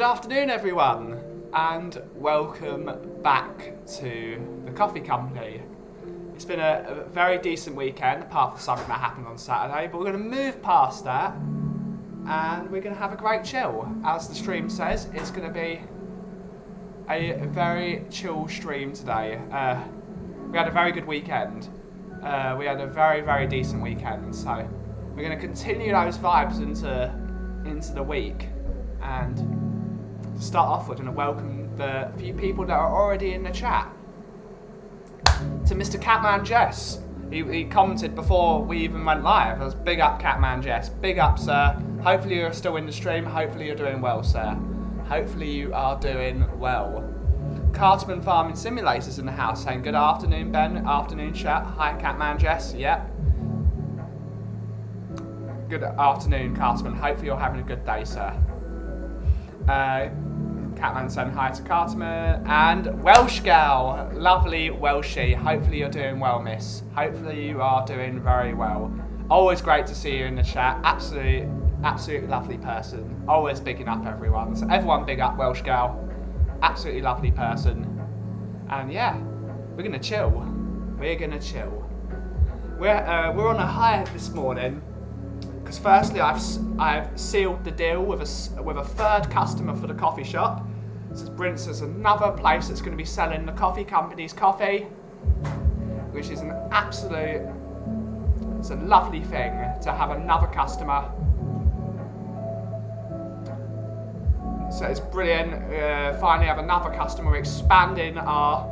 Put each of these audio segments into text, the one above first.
afternoon everyone and welcome back to the Coffee Company. It's been a very decent weekend apart from something that happened on Saturday, but we're going to move past that and we're going to have a great chill. As the stream says, it's going to be a very chill stream today. We had a very good weekend. We had a very decent weekend, so we're going to continue those vibes into the week. And to start off, we're going to welcome the few people that are already in the chat. To Mr. Catman Jess. He commented before we even went live. It was big up Catman Jess. Big up, sir. Hopefully you're still in the stream. Hopefully you're doing well, sir. Hopefully you are doing well. Cartman Farming Simulators in the house saying good afternoon, Ben. Afternoon, chat. Hi, Catman Jess. Yep. Good afternoon, Cartman. Hopefully you're having a good day, sir. Catman saying hi to Cartman. And Welsh gal. Lovely Welshie. Hopefully you're doing well, miss. Hopefully you are doing very well. Always great to see you in the chat. Absolutely lovely person. Always bigging up everyone. So everyone big up Welsh gal. Absolutely lovely person. And yeah, we're gonna chill. We're gonna chill. We're on a high this morning because firstly I've sealed the deal with a third customer for the coffee shop. This is brilliant. There's another place that's going to be selling the coffee company's coffee, which is it's a lovely thing to have another customer. So it's brilliant. Finally have another customer. We're expanding our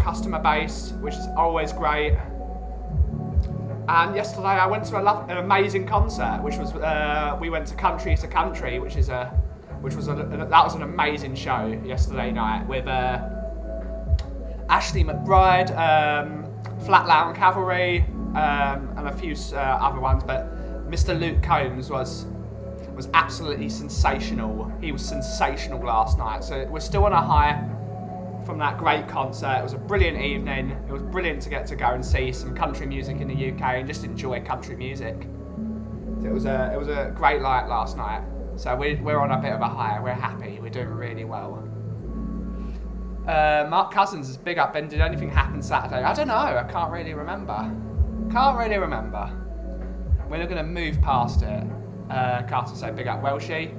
customer base, which is always great. And yesterday I went to an amazing concert, which was we went to Country to Country, that was an amazing show yesterday night with Ashley McBride, Flatland Cavalry, and a few other ones. But Mr. Luke Combs was absolutely sensational. He was sensational last night. So we're still on a high from that great concert. It was a brilliant evening. It was brilliant to get to go and see some country music in the UK and just enjoy country music. It was a great night last night. So we're on a bit of a high. We're happy. We're doing really well. Mark Cousins is big up. Ben, did anything happen Saturday? I don't know. I can't really remember. We're not going to move past it. Carter said big up Welshie.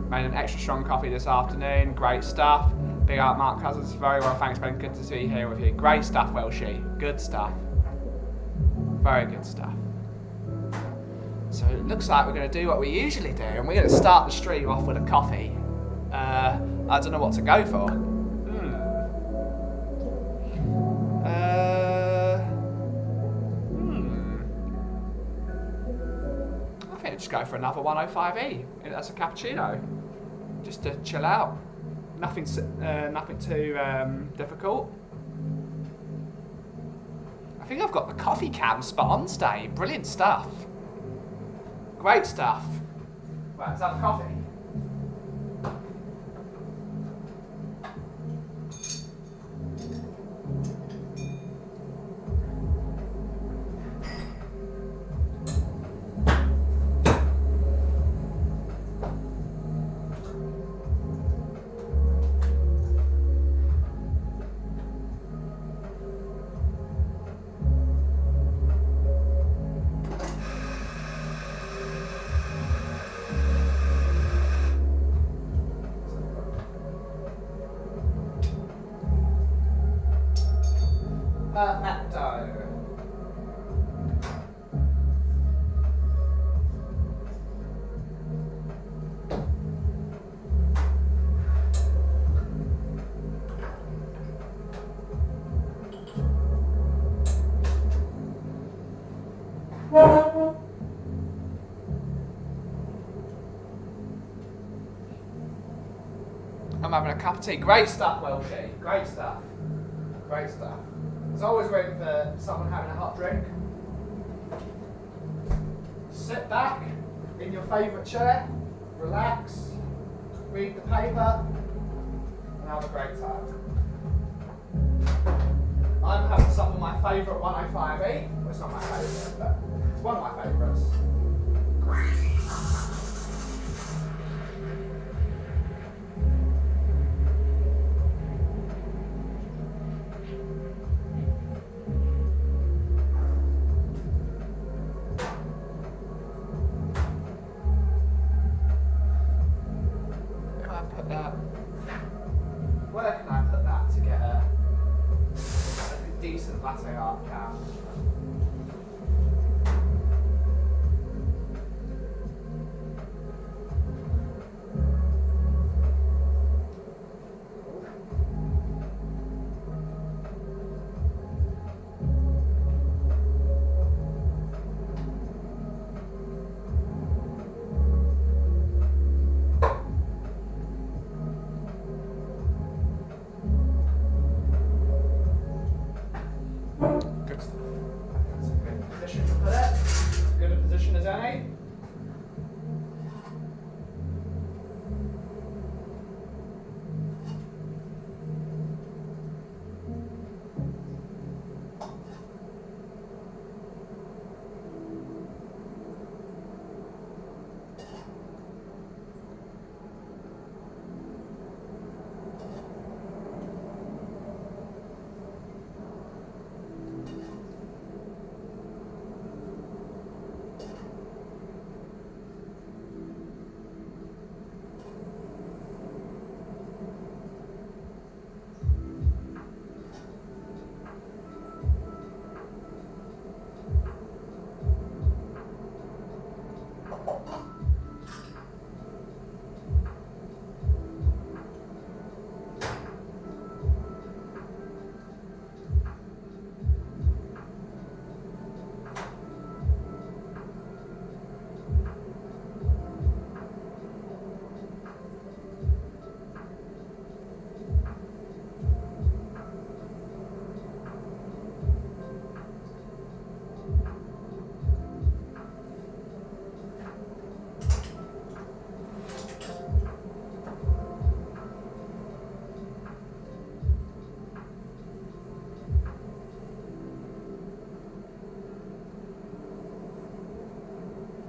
Made an extra strong coffee this afternoon. Great stuff. Big up Mark Cousins. Very well, thanks Ben. Good to see you here with you. Great stuff, Welshie. Good stuff. Very good stuff. So it looks like we're going to do what we usually do, and we're going to start the stream off with a coffee. I don't know what to go for. I think I'll just go for another 105E. That's a cappuccino. Just to chill out. Nothing too difficult. I think I've got the coffee cam spot on today. Brilliant stuff. Great stuff. Right, let's have a coffee. Perfecto. I'm having a cup of tea. Great stuff, Welshie. Great stuff. Great stuff. There's always room for someone having a hot drink. Sit back in your favourite chair, relax, read the paper, and have a great time. I'm having some of my favourite 105E. Well, it's not my favourite, but it's one of my favourites. where can I put that to get a decent latte art can?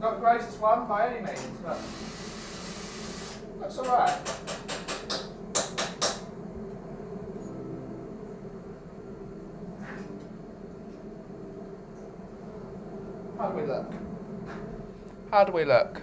Not the greatest one by any means, but that's alright. How do we look? How do we look?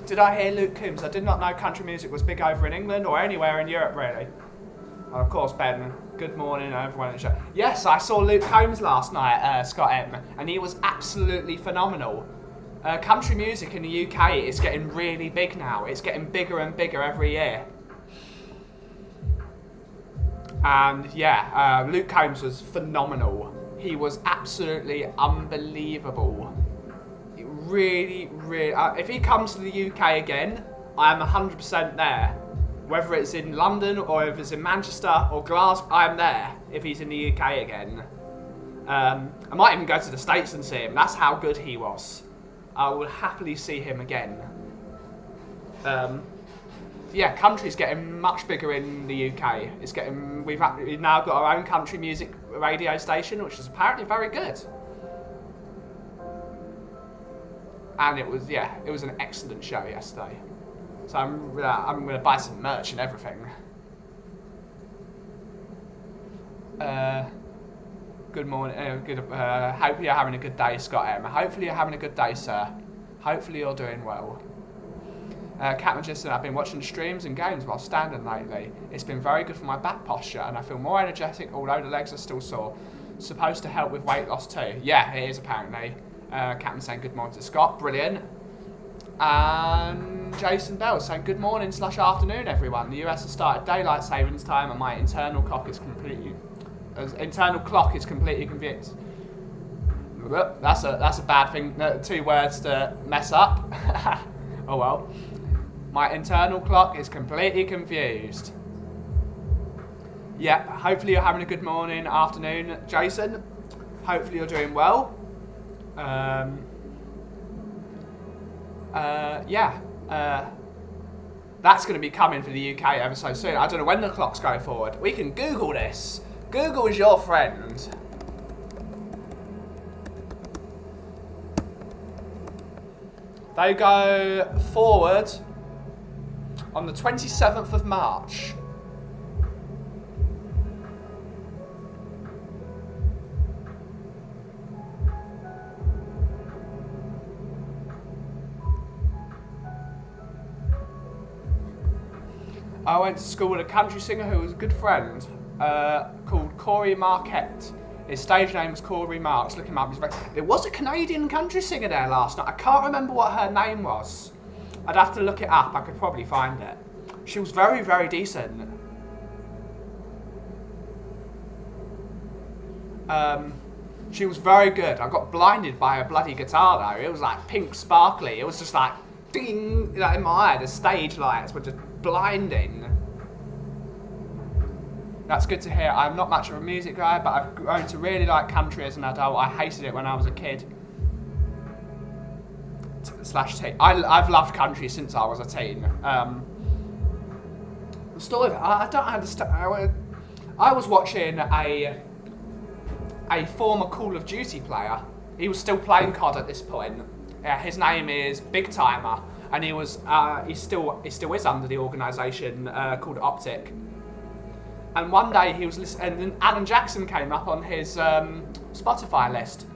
Did I hear Luke Coombs? I did not know country music was big over in England or anywhere in Europe, really. And of course, Ben, good morning, everyone in the show. Yes, I saw Luke Combs last night, Scott M, and he was absolutely phenomenal. Country music in the UK is getting really big now. It's getting bigger and bigger every year. And yeah, Luke Combs was phenomenal. He was absolutely unbelievable. Really, if he comes to the UK again, I'm 100% there. Whether it's in London or if it's in Manchester or Glasgow, I'm there if he's in the UK again. I might even go to the States and see him. That's how good he was. I will happily see him again. Yeah, country's getting much bigger in the UK. It's getting. We've now got our own country music radio station, which is apparently very good. And it was an excellent show yesterday. So I'm going to buy some merch and everything. Good morning. Hope you're having a good day, Scott M. Hopefully you're having a good day, sir. Hopefully you're doing well. Cat Magician, I've been watching streams and games while standing lately. It's been very good for my back posture and I feel more energetic, although the legs are still sore. Supposed to help with weight loss too. Yeah, it is apparently. Captain saying good morning to Scott, brilliant. And Jason Bell saying good morning / afternoon, everyone. The US has started daylight savings time, and my internal clock is completely confused. That's a bad thing. 2 words to mess up. Oh well. My internal clock is completely confused. Yeah. Hopefully you're having a good morning, afternoon, Jason. Hopefully you're doing well. That's going to be coming for the UK ever so soon. I don't know when the clocks go forward. We can Google this. Google is your friend. They go forward on the 27th of March. I went to school with a country singer who was a good friend called Corey Marquette. His stage name was Corey Marks. Look him up. There was a Canadian country singer there last night. I can't remember what her name was. I'd have to look it up. I could probably find it. She was very, very decent. She was very good. I got blinded by her bloody guitar though. It was like pink sparkly. It was just like ding, like in my eye. The stage lights were just blinding. That's good to hear. I'm not much of a music guy, but I've grown to really like country as an adult. I hated it when I was a kid. Slash teen. I've loved country since I was a teen. The story of it, I don't understand. I was watching a former Call of Duty player. He was still playing COD at this point. His name is Big Timer, and he still is under the organisation called Optic. And one day he was listening, and then Alan Jackson came up on his Spotify list,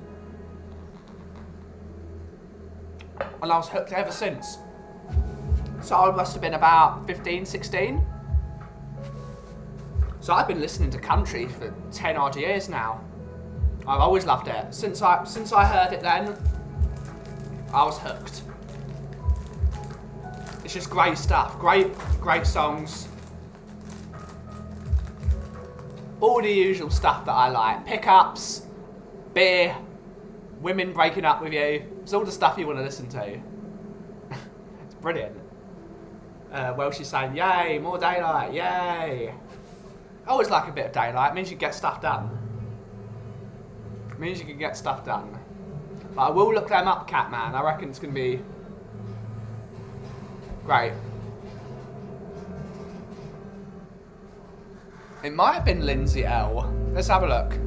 and I was hooked ever since. So I must have been about 15, 16. So I've been listening to country for 10 odd years now. I've always loved it. Since I heard it then, I was hooked. It's just great stuff. Great songs. All the usual stuff that I like. Pickups, beer, women breaking up with you. It's all the stuff you want to listen to. It's brilliant. Welsh is saying, yay, more daylight, yay. I always like a bit of daylight. It means you get stuff done. It means you can get stuff done. But I will look them up, Catman. I reckon it's going to be great. It might have been Lindsay L. Let's have a look.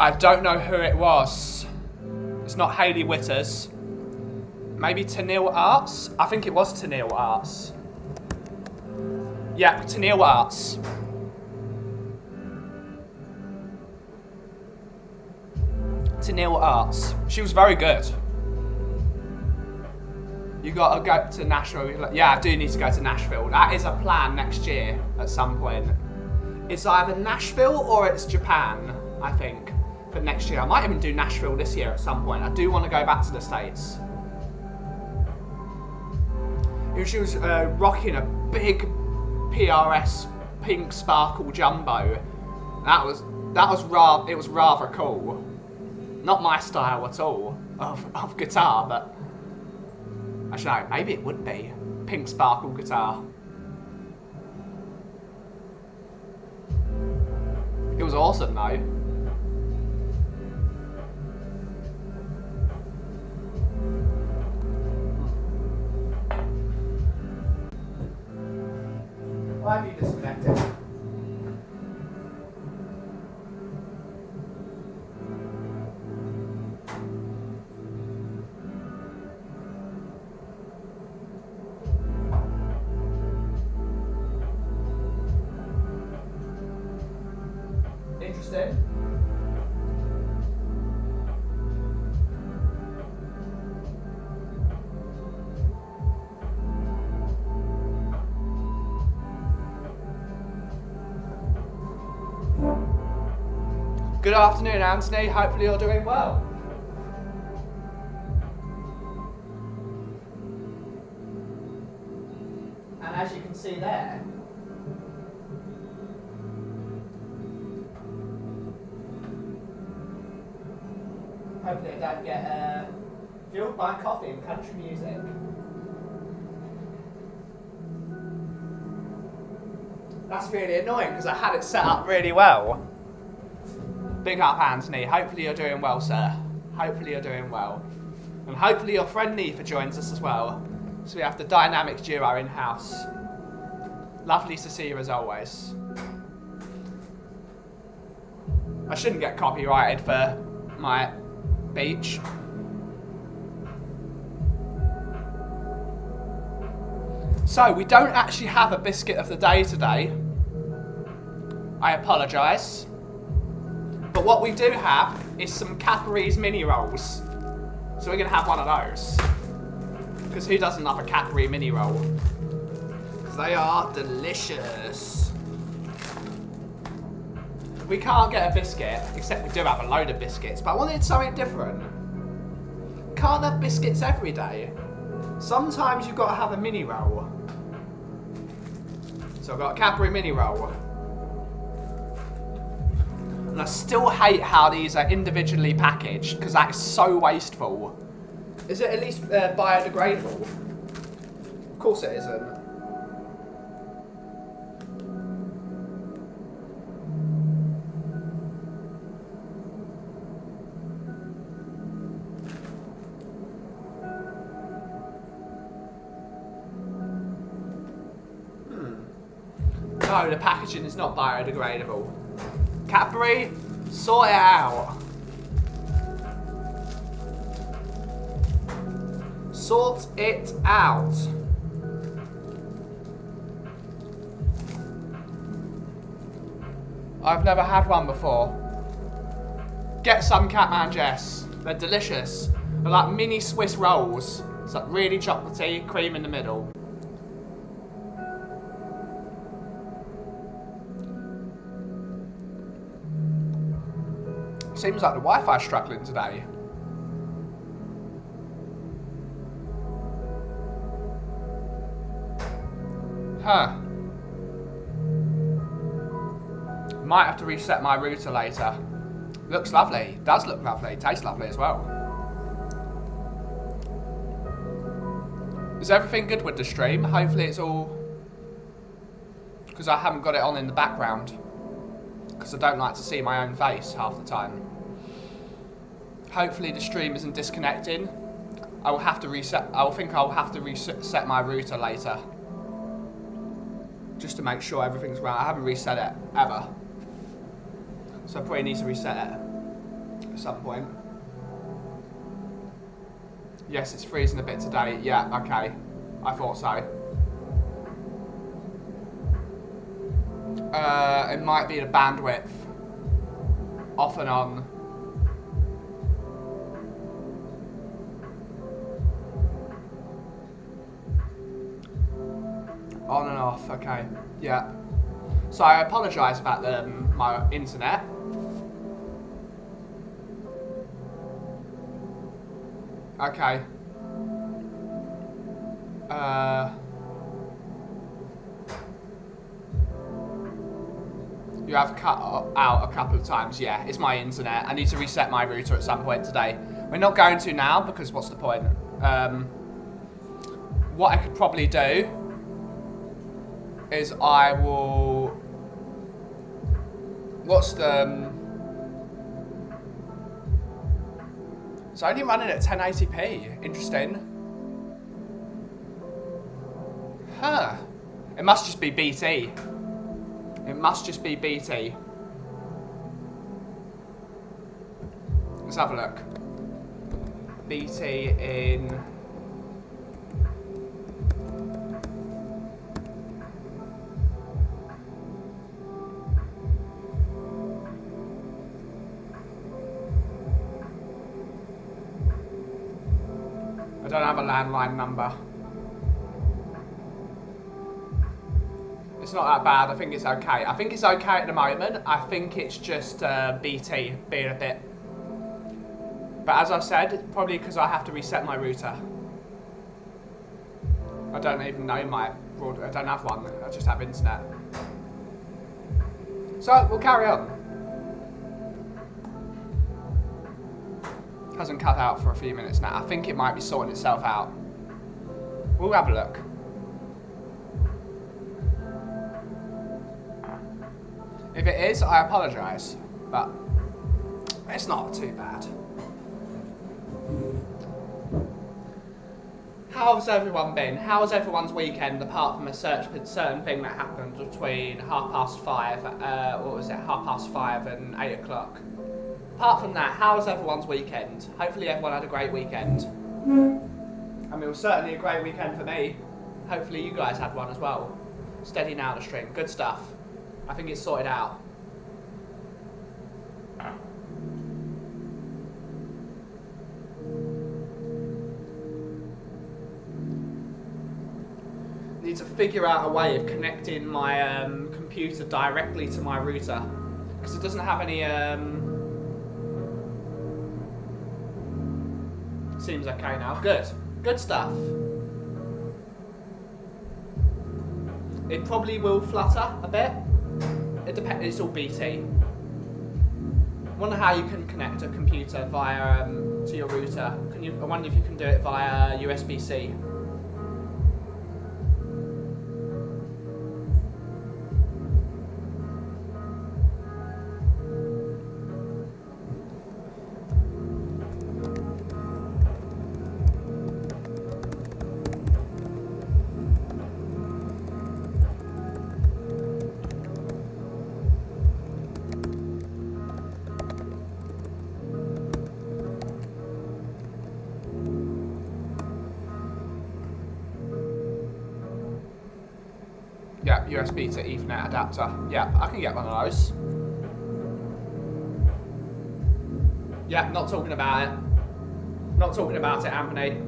I don't know who it was. It's not Hayley Whitters. Maybe Tennille Arts? I think it was Tennille Arts. Yeah, Tennille Arts. Tennille Arts. She was very good. You gotta go to Nashville. Yeah, I do need to go to Nashville. That is a plan next year at some point. It's either Nashville or it's Japan, I think, for next year. I might even do Nashville this year at some point. I do want to go back to the States. She was rocking a big PRS pink sparkle jumbo. It was rather cool. Not my style at all of guitar, but actually no, maybe it would be pink sparkle guitar. It was awesome though. Why have you disconnected? Interesting. Good afternoon, Anthony. Hopefully you're doing well. And as you can see there, hopefully I don't get fueled by coffee and country music. That's really annoying because I had it set up really well. Big up, Anthony. Hopefully you're doing well, sir. Hopefully you're doing well. And hopefully your friend Neitha joins us as well. So we have the dynamic duo in-house. Lovely to see you as always. I shouldn't get copyrighted for my Beach. So, we don't actually have a biscuit of the day today. I apologise. But what we do have is some Cadbury's mini rolls. So we're going to have one of those. Because who doesn't love a Cadbury mini roll? Because they are delicious. We can't get a biscuit, except we do have a load of biscuits, but I wanted something different. Can't have biscuits every day. Sometimes you've got to have a mini roll. So I've got a Cadbury mini roll. And I still hate how these are individually packaged, because that is so wasteful. Is it at least biodegradable? Of course it isn't. No, the packaging is not biodegradable. Cadbury, sort it out. Sort it out. I've never had one before. Get some, Catman Jess. They're delicious. They're like mini Swiss rolls. It's like really chocolatey, cream in the middle. Seems like the Wi-Fi's struggling today. Huh. Might have to reset my router later. Looks lovely. Does look lovely. Tastes lovely as well. Is everything good with the stream? Hopefully it's all... Because I haven't got it on in the background. Because I don't like to see my own face half the time. Hopefully the stream isn't disconnecting. I will have to reset. I think I'll have to reset my router later, just to make sure everything's right. I haven't reset it ever, so I probably need to reset it at some point. Yes, it's freezing a bit today. Yeah, okay. I thought so. It might be the bandwidth off and on. On and off, okay. Yeah. So I apologise about my internet. Okay. You have cut out a couple of times. Yeah, it's my internet. I need to reset my router at some point today. We're not going to now because what's the point? What I could probably do is I will... What's the... It's only running at 1080p. Interesting. Huh. It must just be BT. It must just be BT. Let's have a look. BT in... I don't have a landline number. It's not that bad. I think it's okay. I think it's okay at the moment. I think it's just BT being a bit... But as I said, probably because I have to reset my router. I don't even know my broad... I don't have one. I just have internet. So, we'll carry on. Hasn't cut out for a few minutes now. I think it might be sorting itself out. We'll have a look. If it is, I apologise, but it's not too bad. How has everyone been? How was everyone's weekend, apart from a certain thing that happened between 5:30, what was it, 5:30 and 8 o'clock? apart from that, how was everyone's weekend? Hopefully everyone had a great weekend. I mean, it was certainly a great weekend for me. Hopefully you guys had one as well. Steady now the stream. Good stuff. I think it's sorted out. Need to figure out a way of connecting my computer directly to my router, because it doesn't have any seems okay now. Good stuff. It probably will flutter a bit. It depends. It's all BT. Wonder how you can connect a computer via to your router. I wonder if you can do it via USB-C. Yeah, USB to Ethernet adapter. Yeah, I can get one of those. Yeah, not talking about it. Not talking about it, Anthony.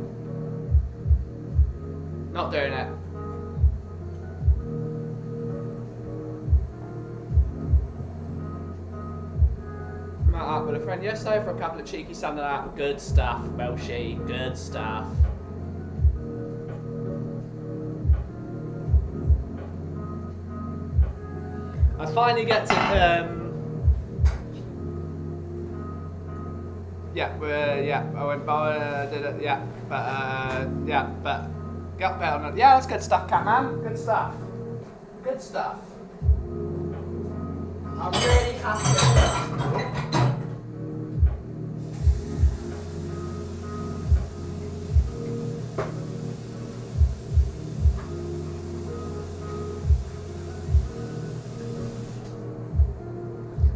Not doing it. Met up with a friend yesterday for a couple of cheeky Sunday night. Good stuff, Belshi. Good stuff. I finally get to I went by did it, but got better on it. Yeah, that's good stuff, Catman. Good stuff. Good stuff. I'm really happy.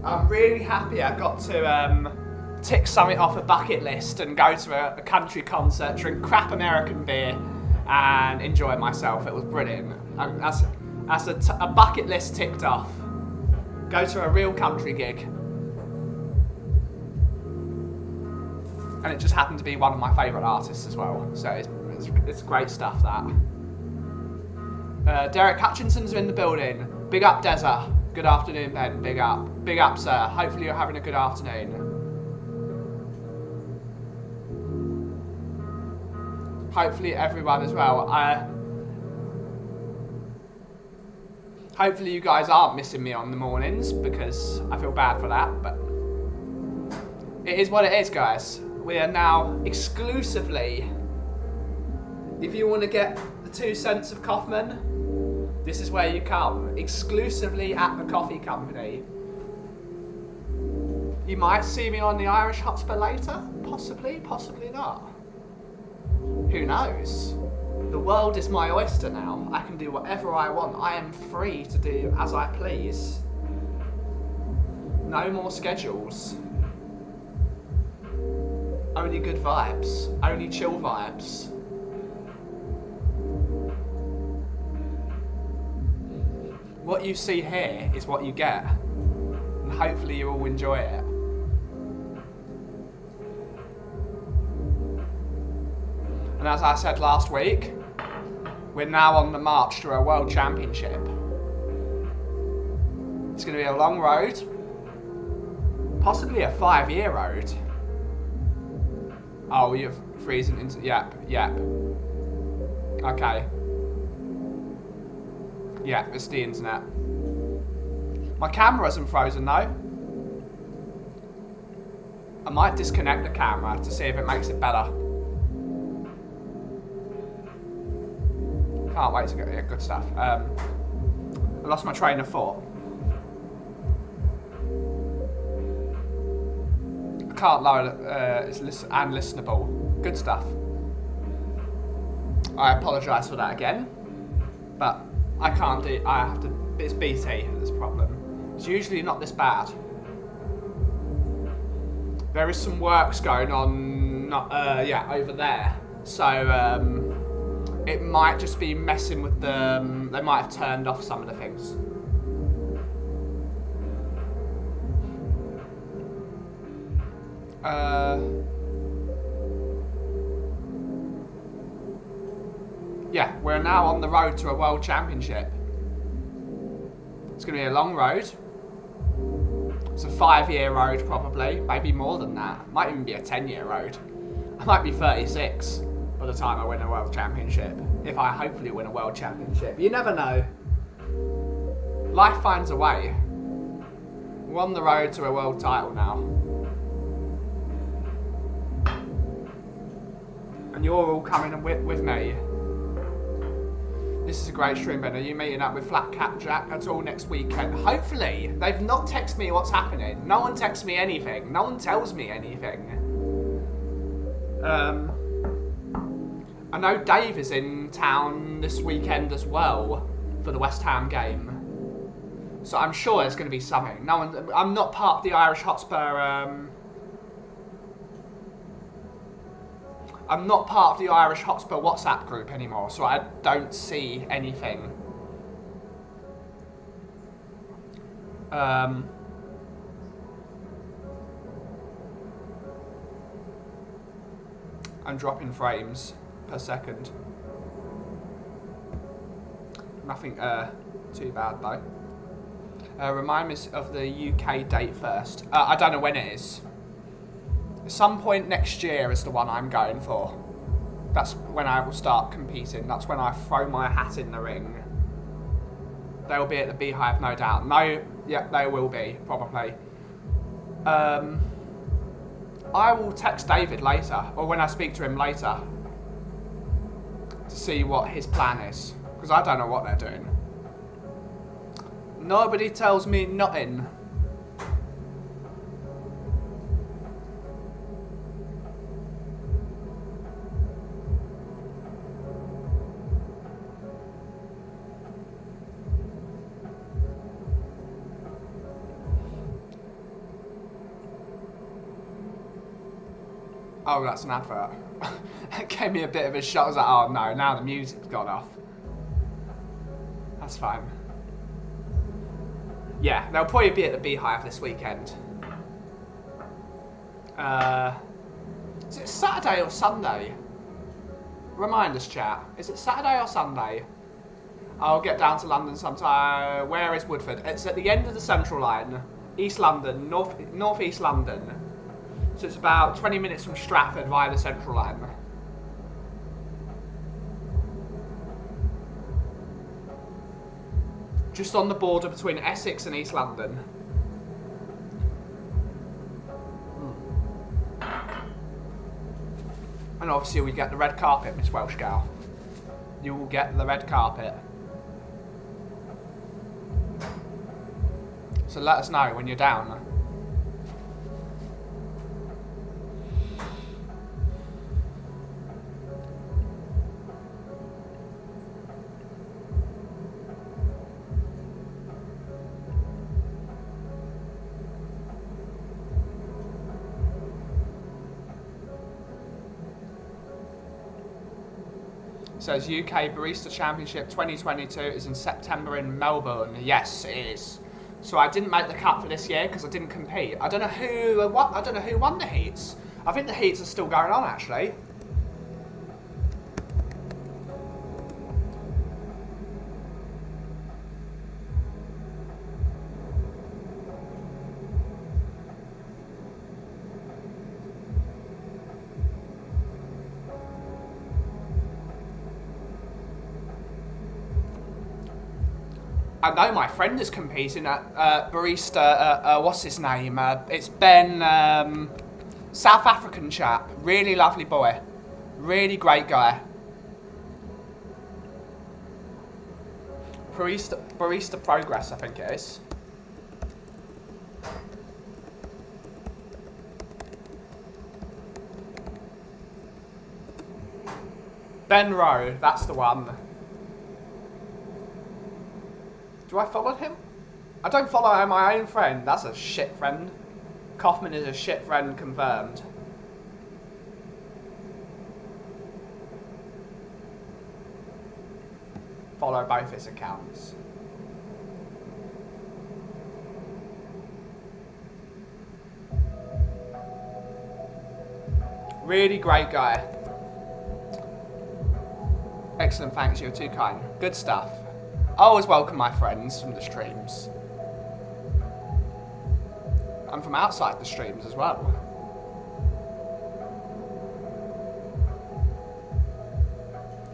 I'm really happy I got to tick something off a bucket list and go to a country concert, drink crap American beer and enjoy myself. It was brilliant. That's a bucket list ticked off. Go to a real country gig. And it just happened to be one of my favourite artists as well. So it's great stuff, that. Derek Hutchinson's in the building. Big up, Deza. Good afternoon, Ben. Big up. Big up, sir. Hopefully you're having a good afternoon. Hopefully everyone as well. Hopefully you guys aren't missing me on the mornings, because I feel bad for that, but it is what it is, guys. We are now exclusively, if you want to get the 2 cents of Kaufman, this is where you come, exclusively at the coffee company. You might see me on the Irish Hotspur later, possibly, possibly not. Who knows? The world is my oyster now. I can do whatever I want. I am free to do as I please. No more schedules. Only good vibes. Only chill vibes. What you see here is what you get, and hopefully you all enjoy it. And as I said last week, we're now on the march to a world championship. It's going to be a long road, possibly a 5-year road. Oh, you're freezing into, yep. Okay. Yeah, it's the internet. My camera isn't frozen though. I might disconnect the camera to see if it makes it better. Can't wait to get yeah, good stuff. I lost my train of thought. I can't lower it, it's unlistenable. Good stuff. I apologise for that again, but I can't do, I have to, it's BT that's the problem. It's usually not this bad. There is some works going on, over there. So it might just be messing with the. They might have turned off some of the things. Yeah, we're now on the road to a world championship. It's going to be a long road. It's a 5-year road, probably. Maybe more than that. Might even be a 10-year road. I might be 36 by the time I win a world championship. If I hopefully win a world championship. You never know. Life finds a way. We're on the road to a world title now. And you're all coming with me. This is a great stream, Ben. Are you meeting up with Flat Cat Jack at all next weekend? Hopefully. They've not texted me what's happening. No one texts me anything. No one tells me anything. I know Dave is in town this weekend as well for the West Ham game. So I'm sure there's going to be something. No one. I'm not part of the Irish Hotspur. I'm not part of the Irish Hotspur WhatsApp group anymore, so I don't see anything. I'm dropping frames per second. Nothing too bad though. Remind me of the UK date first. I don't know when it is. Some point next year is the one I'm going for. That's when I will start competing. That's when I throw my hat in the ring. They will be at the Beehive, no doubt. No, yeah, they will be, probably. I will text David later, or when I speak to him later, to see what his plan is. Because I don't know what they're doing. Nobody tells me nothing. Oh, that's an advert. It gave me a bit of a shock. I was like, oh no, now the music's gone off. That's fine. Yeah, they'll probably be at the Beehive this weekend. Is it Saturday or Sunday? Remind us, chat. Is it Saturday or Sunday? I'll get down to London sometime. Where is Woodford? It's at the end of the Central Line. East London, North East London. So it's about 20 minutes from Stratford via the Central Line. Just on the border between Essex and East London. And obviously we get the red carpet, Miss Welsh Gal. You will get the red carpet. So let us know when you're down. Says UK Barista Championship 2022 is in September in Melbourne. Yes, it is. So I didn't make the cut for this year because I didn't compete. I don't know who won the heats. I think the heats are still going on actually. I know my friend is competing at barista. What's his name? It's Ben, South African chap. Really lovely boy. Really great guy. Barista Progress, I think it is. Ben Rowe, that's the one. Do I follow him? I don't follow my own friend. That's a shit friend. Kaufman is a shit friend confirmed. Follow both his accounts. Really great guy. Excellent, thanks, you're too kind. Good stuff. I always welcome my friends from the streams. And from outside the streams as well.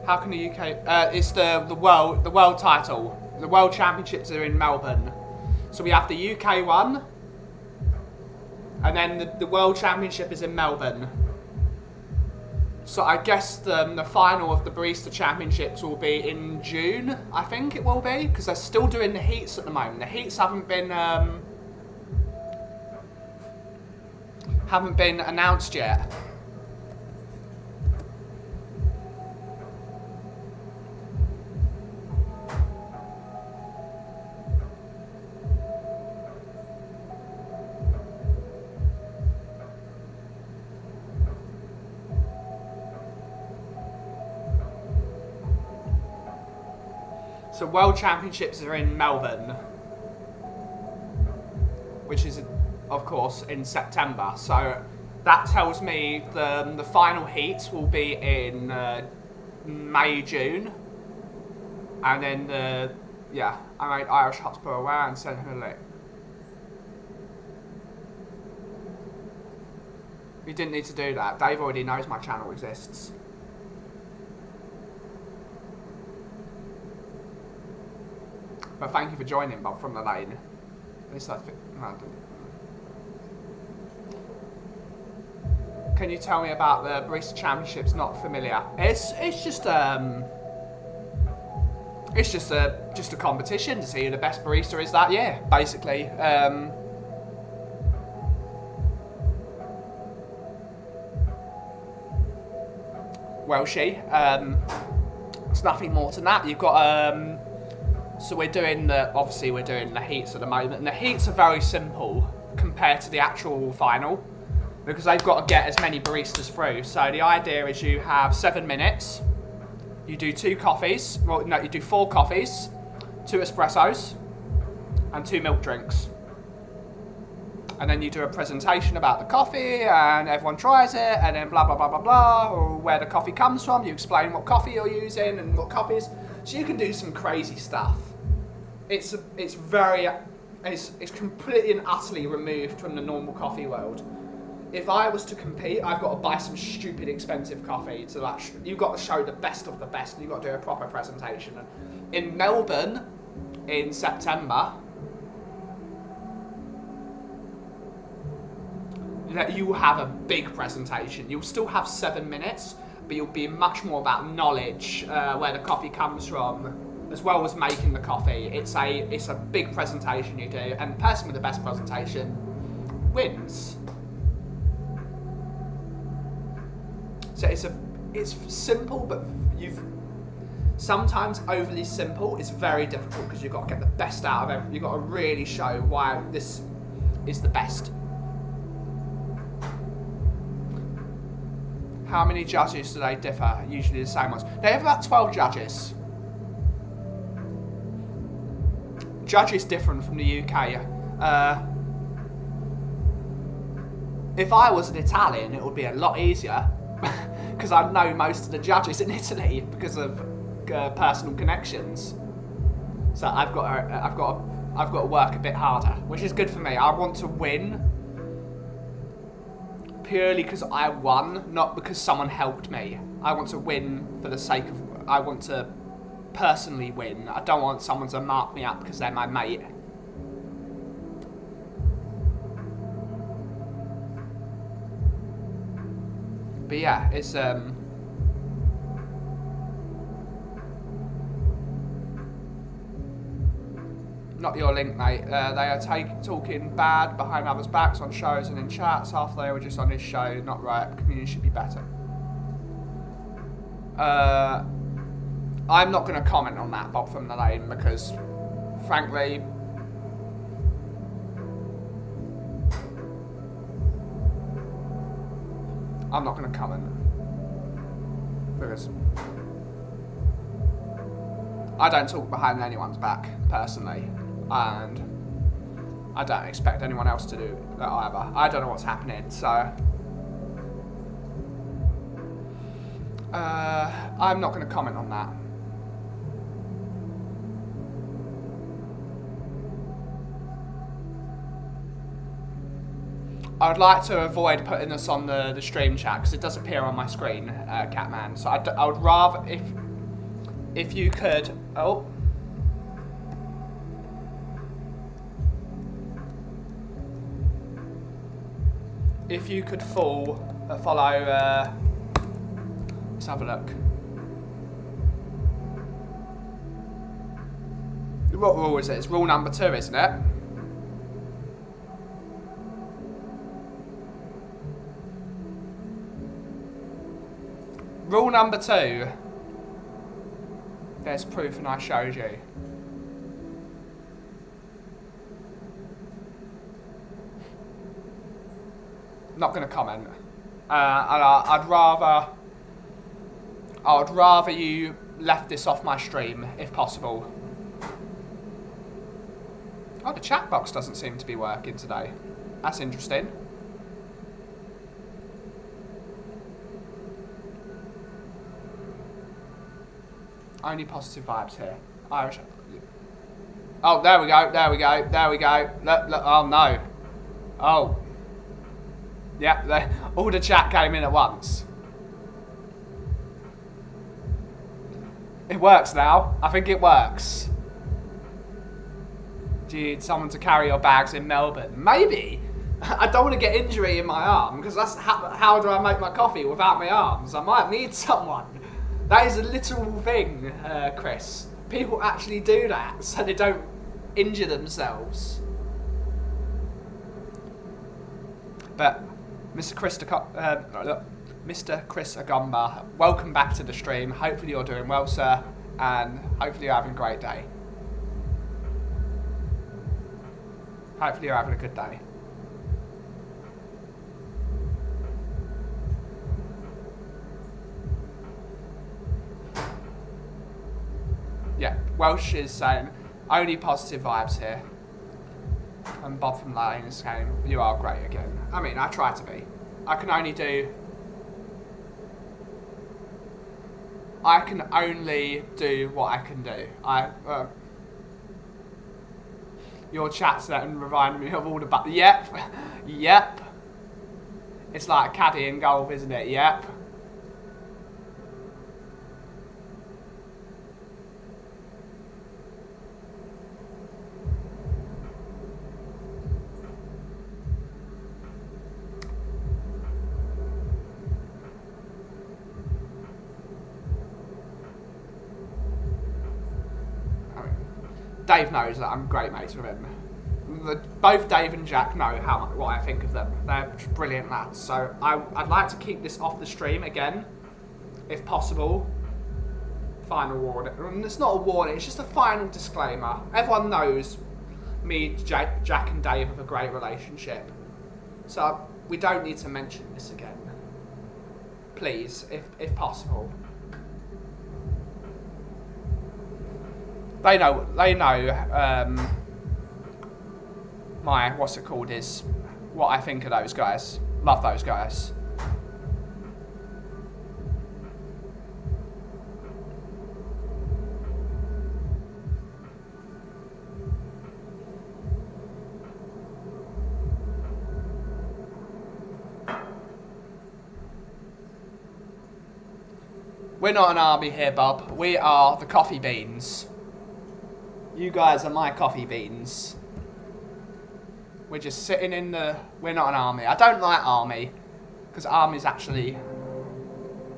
How can the UK... it's the world title. The World Championships are in Melbourne. So we have the UK one. And then the World Championship is in Melbourne. So I guess the final of the Barista Championships will be in June, I think it will be, because they're still doing the heats at the moment. The heats haven't been announced yet. So World Championships are in Melbourne, which is, of course, in September. So that tells me the final heats will be in May, June. And then I made Irish Hotspur aware and sent him a link. You didn't need to do that. Dave already knows my channel exists. But thank you for joining, Bob, from the lane. At least I think... No, can you tell me about the Barista Championships? Not familiar. It's just a competition to see who the best barista is that year, basically. It's nothing more than that. You've got so we're doing the heats at the moment, and the heats are very simple compared to the actual final, because they've got to get as many baristas through. So the idea is you have 7 minutes, you do 2 coffees, well no, you do 4 coffees, 2 espressos, and 2 milk drinks. And then you do a presentation about the coffee, and everyone tries it, and then blah blah blah blah blah, or where the coffee comes from. You explain what coffee you're using and what coffees. So you can do some crazy stuff. It's completely and utterly removed from the normal coffee world. If I was to compete, I've got to buy some stupid expensive coffee to you've got to show the best of the best, and you've got to do a proper presentation. In Melbourne, in September, you will have a big presentation. You'll still have 7 minutes, but you'll be much more about knowledge, where the coffee comes from, as well as making the coffee. It's a big presentation you do, and the person with the best presentation wins. So it's simple, but sometimes overly simple is very difficult, because you've got to get the best out of it. You've got to really show why this is the best. How many judges do they differ? Usually the same ones. They have about 12 judges. Judges different from the UK. If I was an Italian, it would be a lot easier, because I know most of the judges in Italy because of personal connections. So I've got to work a bit harder, which is good for me. I want to win purely because I won, not because someone helped me. I want to win for the sake of... I want to personally win. I don't want someone to mark me up because they're my mate. But yeah, it's... Not your link, mate. They are talking bad behind others' backs on shows and in chats. Half they were just on this show. Not right. Community should be better. I'm not going to comment on that, Bob from the Lane, because, frankly, I'm not going to comment. Because I don't talk behind anyone's back, personally. And I don't expect anyone else to do that either. I don't know what's happening, so I'm not going to comment on that. I would like to avoid putting this on the stream chat because it does appear on my screen, Catman. So I would rather if you could. Oh. If you could follow. Let's have a look. What rule is it? It's rule number 2, isn't it? Rule number 2. There's proof and I showed you. Not going to comment. I would rather you left this off my stream, if possible. Oh, the chat box doesn't seem to be working today. That's interesting. Only positive vibes here. Irish. Oh, there we go. There we go. There we go. Look, look. Oh no. Oh. Yeah. All the chat came in at once. It works now. I think it works. Do you need someone to carry your bags in Melbourne? Maybe. I don't want to get injury in my arm because that's how do I make my coffee without my arms? I might need someone. That is a literal thing, Chris. People actually do that so they don't injure themselves. But Mr. Chris Agomba, welcome back to the stream. Hopefully you're doing well, sir, and hopefully you're having a great day. Hopefully you're having a good day. Yeah, Welsh is saying, only positive vibes here. And Bob from Lane is saying, you are great again. I mean, I try to be. I can only do what I can do. Your chat's then reminding me of all the yep. Yep. It's like caddy in golf, isn't it? Yep. Dave knows that I'm great mates with him. Both Dave and Jack know what I think of them. They're brilliant lads. So I'd like to keep this off the stream again, if possible. Final warning. It's not a warning, it's just a final disclaimer. Everyone knows me, Jack and Dave have a great relationship. So we don't need to mention this again. Please, if possible. They know my, what's it called, is what I think of those guys. Love those guys. We're not an army here, Bob. We are the coffee beans. You guys are my coffee beans. We're just sitting in the... We're not an army. I don't like army. Because army's actually...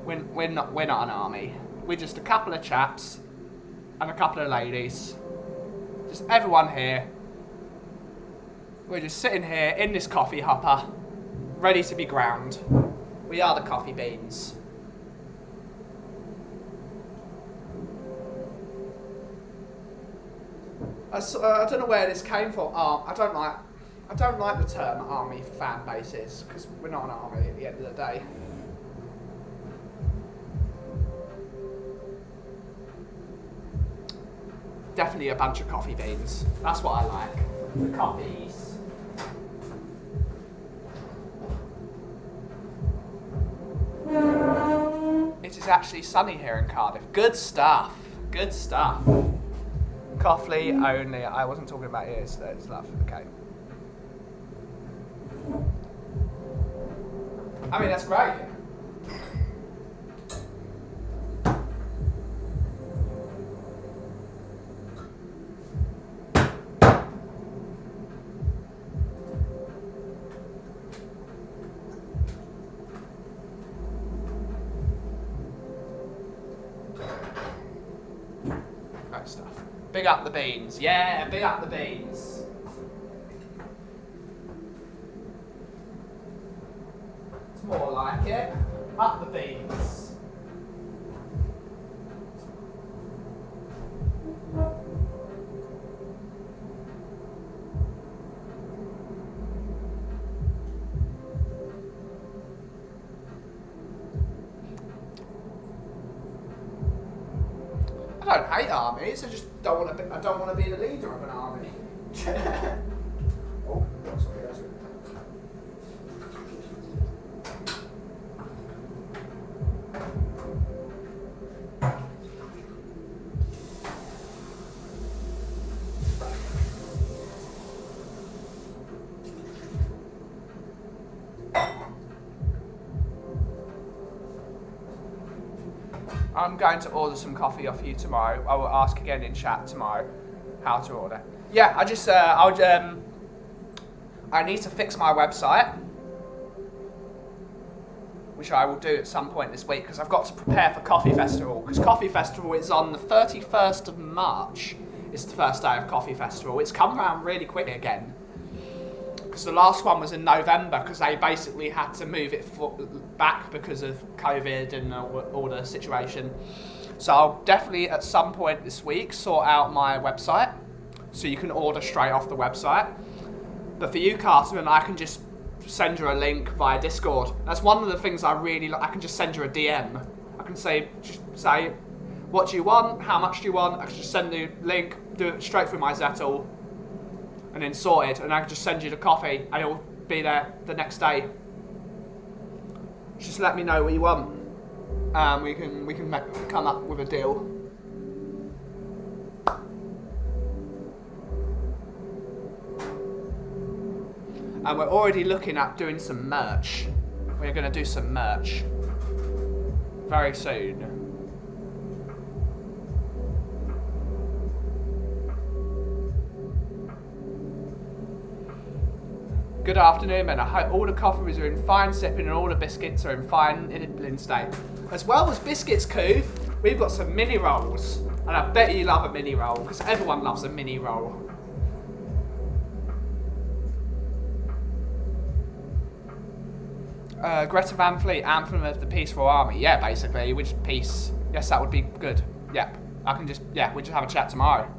We're not an army. We're just a couple of chaps. And a couple of ladies. Just everyone here. We're just sitting here in this coffee hopper. Ready to be ground. We are the coffee beans. I don't know where this came from. I don't like the term army for fan bases because we're not an army at the end of the day. definitely a bunch of coffee beans. That's what I like. The coffees. It is actually sunny here in Cardiff. Good stuff. Good stuff. Coffee only. I wasn't talking about ears. There's love. Okay. I mean, that's great. Great stuff. Big up the beans. Yeah, big up the beans. It's more like it. Up the beans. I don't hate armies. I just don't want to. I don't want to be the leader of an army. Oh, sorry, that's good. I'm going to order some coffee off you tomorrow. I will ask again in chat tomorrow how to order. Yeah, I just I need to fix my website, which I will do at some point this week because I've got to prepare for Coffee Festival. Because Coffee Festival is on the 31st of March. It's the first day of Coffee Festival. It's come around really quick again. Because the last one was in November because they basically had to move it back because of COVID and all the situation. So I'll definitely at some point this week sort out my website so you can order straight off the website. But for you, Cartman, I can just send you a link via Discord. That's one of the things I really like. I can just send you a DM. I can just say, what do you want? How much do you want? I can just send you a link, do it straight through my Zettel, and then sort it, and I can just send you the coffee, and it'll be there the next day. Just let me know what you want. We can come up with a deal. And we're already looking at doing some merch. We're going to do some merch very soon. Good afternoon, men. I hope all the coffees are in fine sipping and all the biscuits are in fine nibbling state. As well as biscuits, Coof, we've got some mini rolls. And I bet you love a mini roll, because everyone loves a mini roll. Greta Van Fleet, Anthem of the Peaceful Army. Yeah, basically, which peace. Yes, that would be good. Yep. I can just, yeah, we just have a chat tomorrow.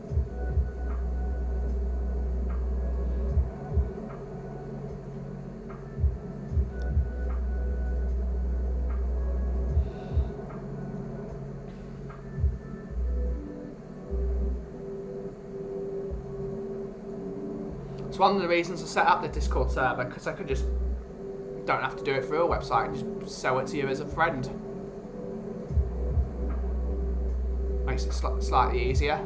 It's one of the reasons I set up the Discord server, because I could just, don't have to do it through a website, I can just sell it to you as a friend. Makes it slightly easier.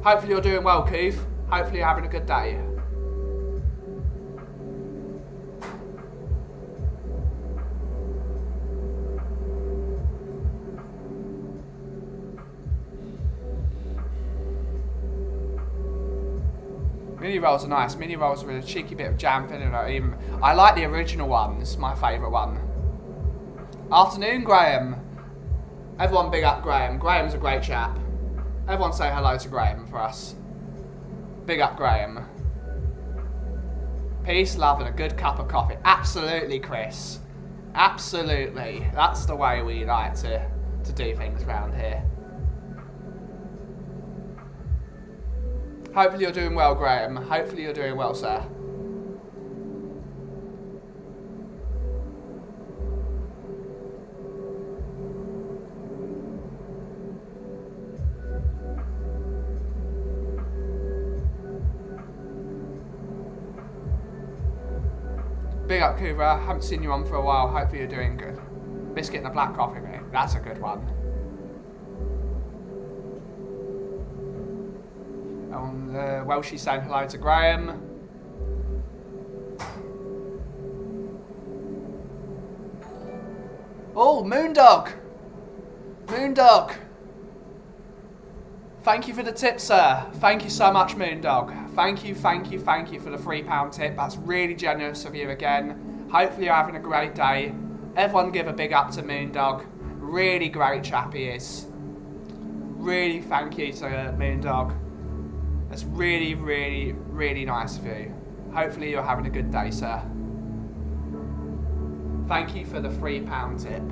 Hopefully you're doing well, Coof. Hopefully you're having a good day. Mini rolls are nice. Mini rolls with a cheeky bit of jam filling it. I like the original one. It's my favourite one. Afternoon, Graham. Everyone big up Graham. Graham's a great chap. Everyone say hello to Graham for us. Big up Graham. Peace, love, and a good cup of coffee. Absolutely, Chris. Absolutely. That's the way we like to do things around here. Hopefully you're doing well, Graham. Hopefully you're doing well, sir. Big up, Kuva. Haven't seen you on for a while. Hopefully you're doing good. Biscuit and a black coffee, mate. That's a good one. Welshie saying hello to Graham. Oh, Moondog! Moondog! Thank you for the tip, sir. Thank you so much, Moondog. Thank you for the £3 tip. That's really generous of you again. Hopefully you're having a great day. Everyone give a big up to Moondog. Really great chap he is. Really thank you to Moondog. That's really, really, really nice of you. Hopefully you're having a good day, sir. Thank you for the £3 tip.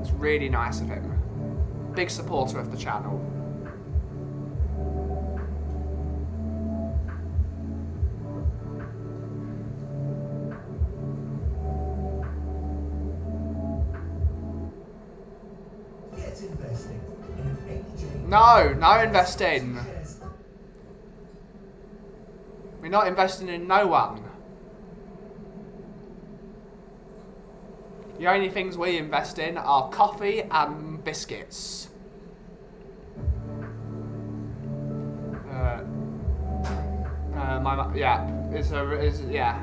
It's really nice of him. Big supporter of the channel. No, no investing. We're not investing in no one. The only things we invest in are coffee and biscuits. Yeah.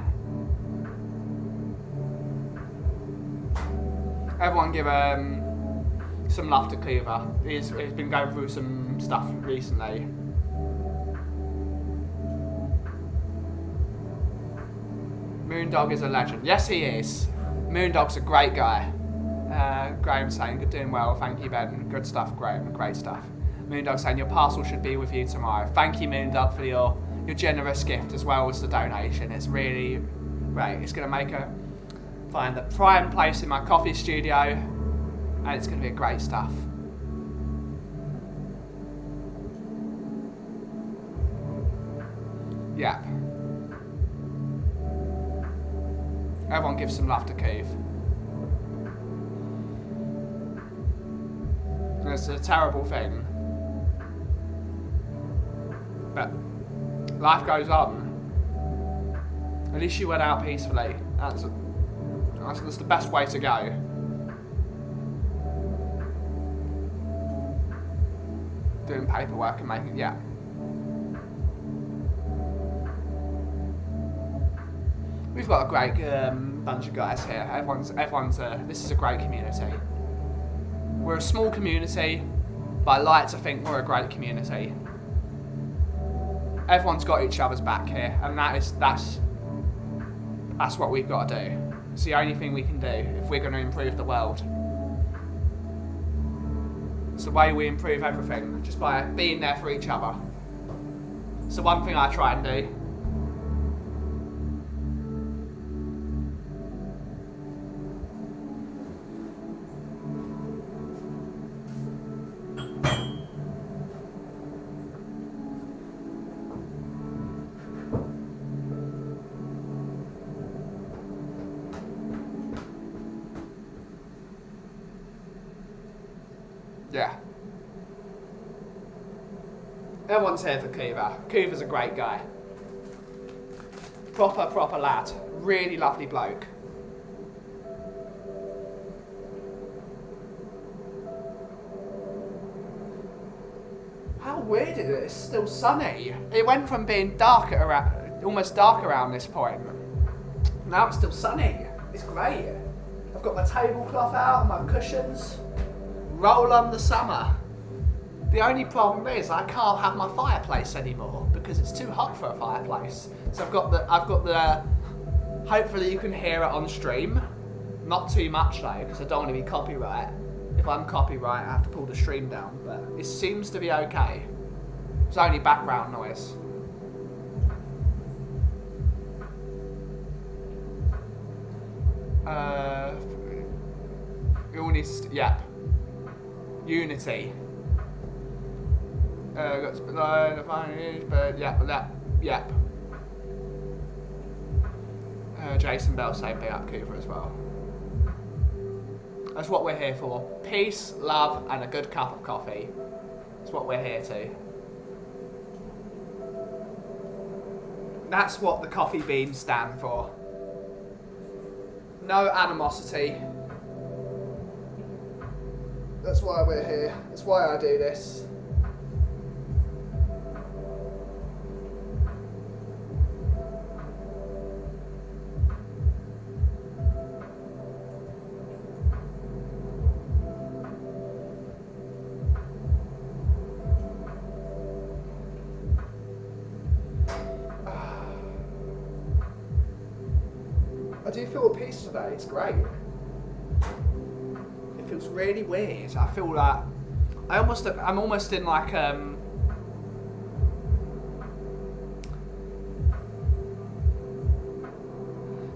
Everyone give some love to Cleaver. He's been going through some stuff recently. Moondog is a legend. Yes, he is. Moondog's a great guy. Graham saying, good, doing well. Thank you, Ben. Good stuff, Graham. Great stuff. Moondog saying, your parcel should be with you tomorrow. Thank you, Moondog, for your generous gift as well as the donation. It's really great. It's going to find the prime place in my coffee studio, and it's going to be great stuff. Yeah. Everyone give some love to Keith. It's a terrible thing, but life goes on. At least you went out peacefully. That's the best way to go. Doing paperwork and making, yeah. We've got a great bunch of guys here. Everyone's. This is a great community. We're a small community, but I like to think we're a great community. Everyone's got each other's back here, and that's what we've got to do. It's the only thing we can do if we're going to improve the world. It's the way we improve everything, just by being there for each other. It's the one thing I try and do. Yeah. Everyone's here for Kuva. Kuva's a great guy. Proper lad. Really lovely bloke. How weird is it? It's still sunny. It went from being dark at around, almost dark around this point. Now it's still sunny. It's great. I've got my tablecloth out and my cushions. Roll on the summer. The only problem is I can't have my fireplace anymore because it's too hot for a fireplace. So I've got the hopefully you can hear it on stream. Not too much though, because I don't want to be copyright. If I'm copyright, I have to pull the stream down, but it seems to be okay. It's only background noise. You all need to, yep. Unity. Got to below the final but yep. Jason Bell saying big up Cooper as well. That's what we're here for. Peace, love, and a good cup of coffee. That's what we're here to. That's what the coffee beans stand for. No animosity. That's why we're here. That's why I do this. I do feel at peace today. It's great. It feels really weird. I feel like I'm almost in like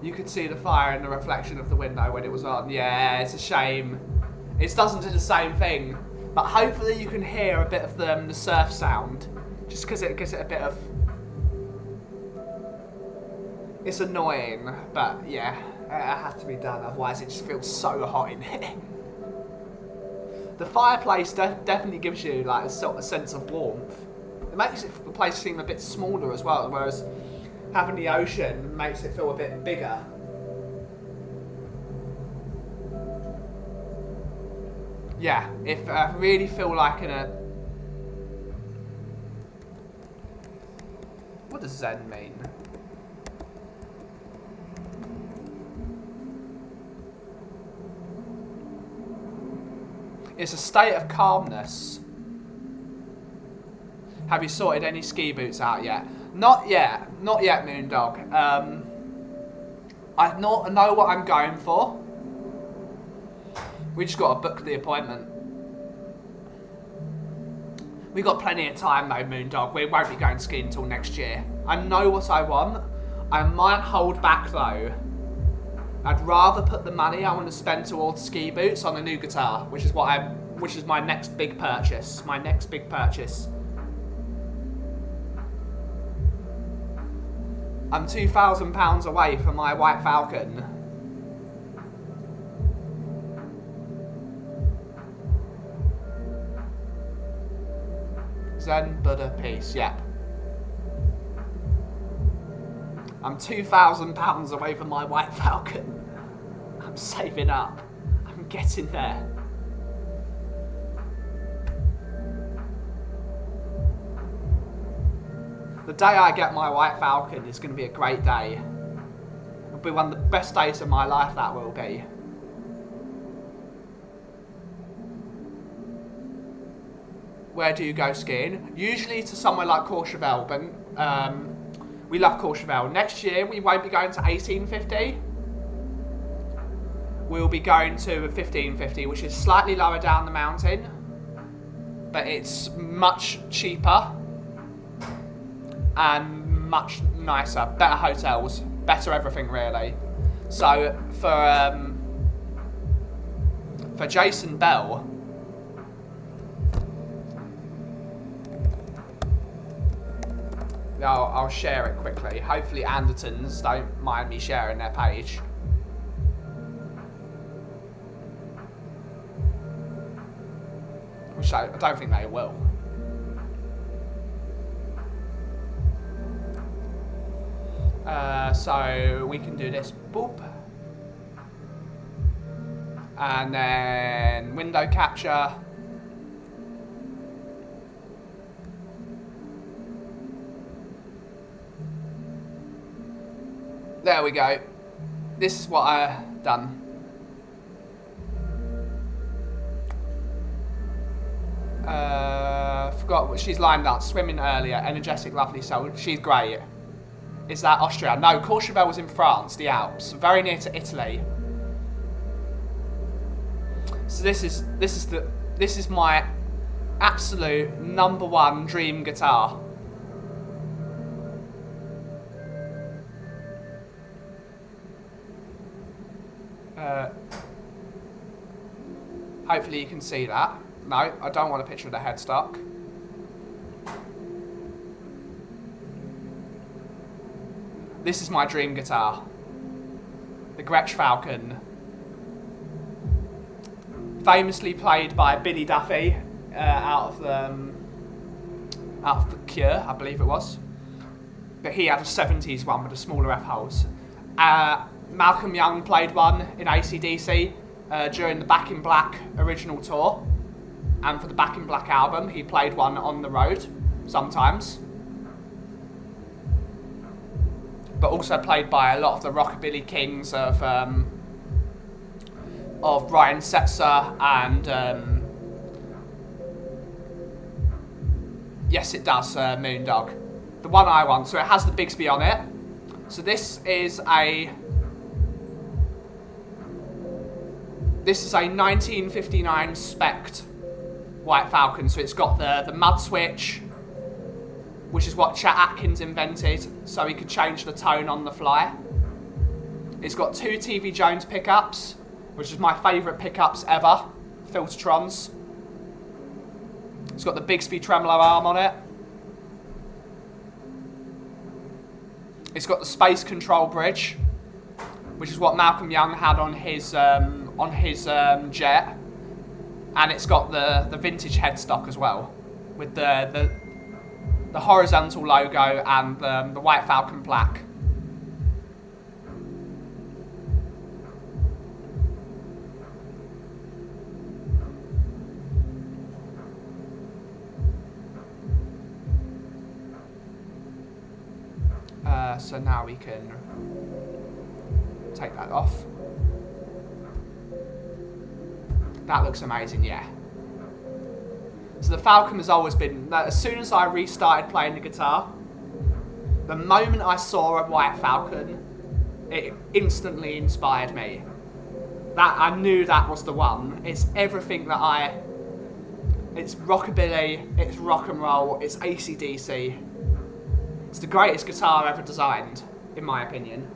you could see the fire in the reflection of the window when it was on. Yeah, it's a shame. It doesn't do the same thing, but hopefully you can hear a bit of the surf sound, just because it gives it a bit of. It's annoying, but yeah, it has to be done, otherwise it just feels so hot in here. The fireplace definitely gives you like a sort of sense of warmth. It makes the place seem a bit smaller as well, whereas having the ocean makes it feel a bit bigger. Yeah, if I really feel like in a... What does Zen mean? It's a state of calmness. Have you sorted any ski boots out yet? Not yet, Moondog. I know what I'm going for. We just got to book the appointment. We got plenty of time though, Moondog. We won't be going skiing until next year. I know what I want. I might hold back though. I'd rather put the money I want to spend towards ski boots on a new guitar, which is my next big purchase. My next big purchase. I'm £2,000 away from my White Falcon. Zen, Buddha, peace. Yep. I'm £2,000 away from my White Falcon. I'm saving up. I'm getting there. The day I get my White Falcon is going to be a great day. It'll be one of the best days of my life, that will be. Where do you go skiing? Usually to somewhere like Courchevel, but we love Courchevel. Next year we won't be going to 1850. We'll be going to 1550, which is slightly lower down the mountain, but it's much cheaper and much nicer. Better hotels, better everything really. So for Jason Bell, I'll share it quickly. Hopefully Andertons don't mind me sharing their page. Which I don't think they will. So we can do this. Boop. And then window capture. There we go. This is what I've done. Forgot what she's lined up. Swimming earlier. Energetic, lovely soul. She's great. Is that Austria? No, Courchevel was in France, the Alps. Very near to Italy. So this is my absolute #1 dream guitar. Hopefully you can see that. No, I don't want a picture of the headstock. This is my dream guitar. The Gretsch Falcon. famously played by Billy Duffy out of the Cure, I believe it was. But he had a 70s one with the smaller F holes. Malcolm Young played one in AC/DC during the Back in Black original tour. And for the Back in Black album, he played one on the road sometimes. But also played by a lot of the rockabilly kings of Brian Setzer and yes, it does, Moondog. The one I want, so it has the Bigsby on it. So this is a 1959 spec'd White Falcon. So it's got the mud switch, which is what Chet Atkins invented, so he could change the tone on the fly. It's got 2 TV Jones pickups, which is my favourite pickups ever, Filtertrons. It's got the Bigsby tremolo arm on it. It's got the space control bridge, which is what Malcolm Young had on his Jet, and it's got the vintage headstock as well, with the horizontal logo and the White Falcon plaque. So now we can take that off. That looks amazing, yeah. So the Falcon has always been, as soon as I restarted playing the guitar, the moment I saw a White Falcon, it instantly inspired me. That I knew that was the one. It's everything that it's rockabilly, it's rock and roll, it's AC/DC. It's the greatest guitar ever designed, in my opinion.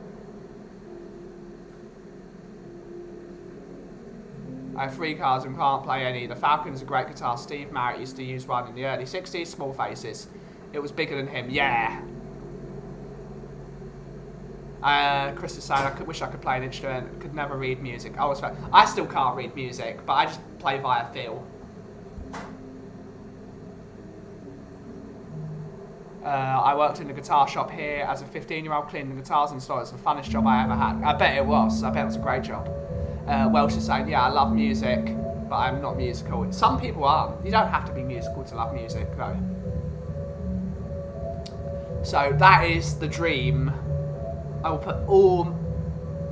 I have 3 cards and can't play any. The Falcon is a great guitar. Steve Marriott used to use one in the early 60s, Small Faces. It was bigger than him, yeah. Chris is saying, I wish I could play an instrument, could never read music. I still can't read music, but I just play via feel. I worked in a guitar shop here as a 15-year-old cleaning the guitars and stores. It's the funnest job I ever had. I bet it was. I bet it was a great job. Welsh is saying, yeah, I love music, but I'm not musical. Some people aren't. You don't have to be musical to love music, though. So that is the dream. I will put all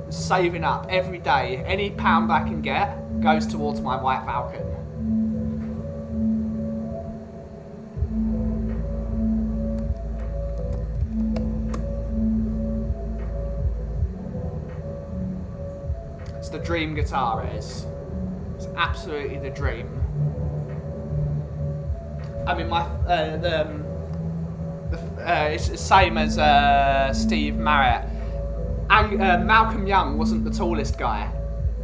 saving up every day. Any pound I can get goes towards my White Falcon. It's the dream guitar, it is. It's absolutely the dream. I mean, it's the same as Steve Marriott. And Malcolm Young wasn't the tallest guy.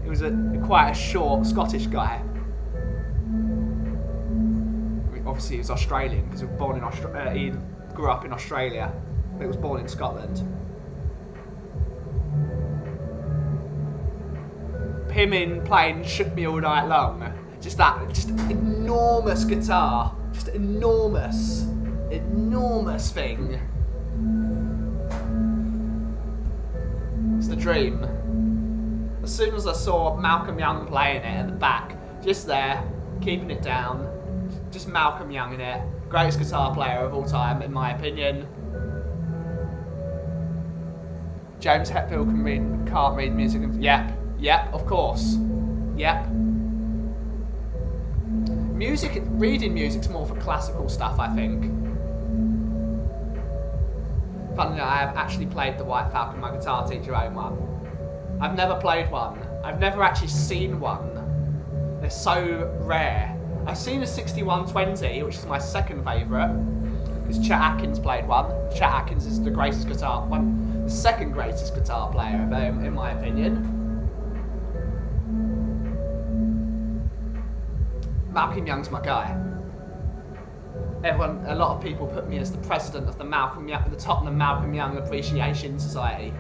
He was quite a short Scottish guy. I mean, obviously, he was Australian because he was born in he grew up in Australia, but he was born in Scotland. Him in playing "Shook Me All Night Long," just enormous guitar, just enormous thing. It's the dream. As soon as I saw Malcolm Young playing it at the back, just there, keeping it down, just Malcolm Young in it, greatest guitar player of all time, in my opinion. James Hetfield can't read music. Yep, of course. Yep. Reading music's more for classical stuff, I think. Funny that I have actually played the White Falcon, my guitar teacher owned one. I've never played one. I've never actually seen one. They're so rare. I've seen a 6120, which is my second favourite, because Chet Atkins played one. Chet Atkins is the second greatest guitar player ever, in my opinion. Malcolm Young's my guy. A lot of people put me as the president of the Tottenham Malcolm Young Appreciation Society.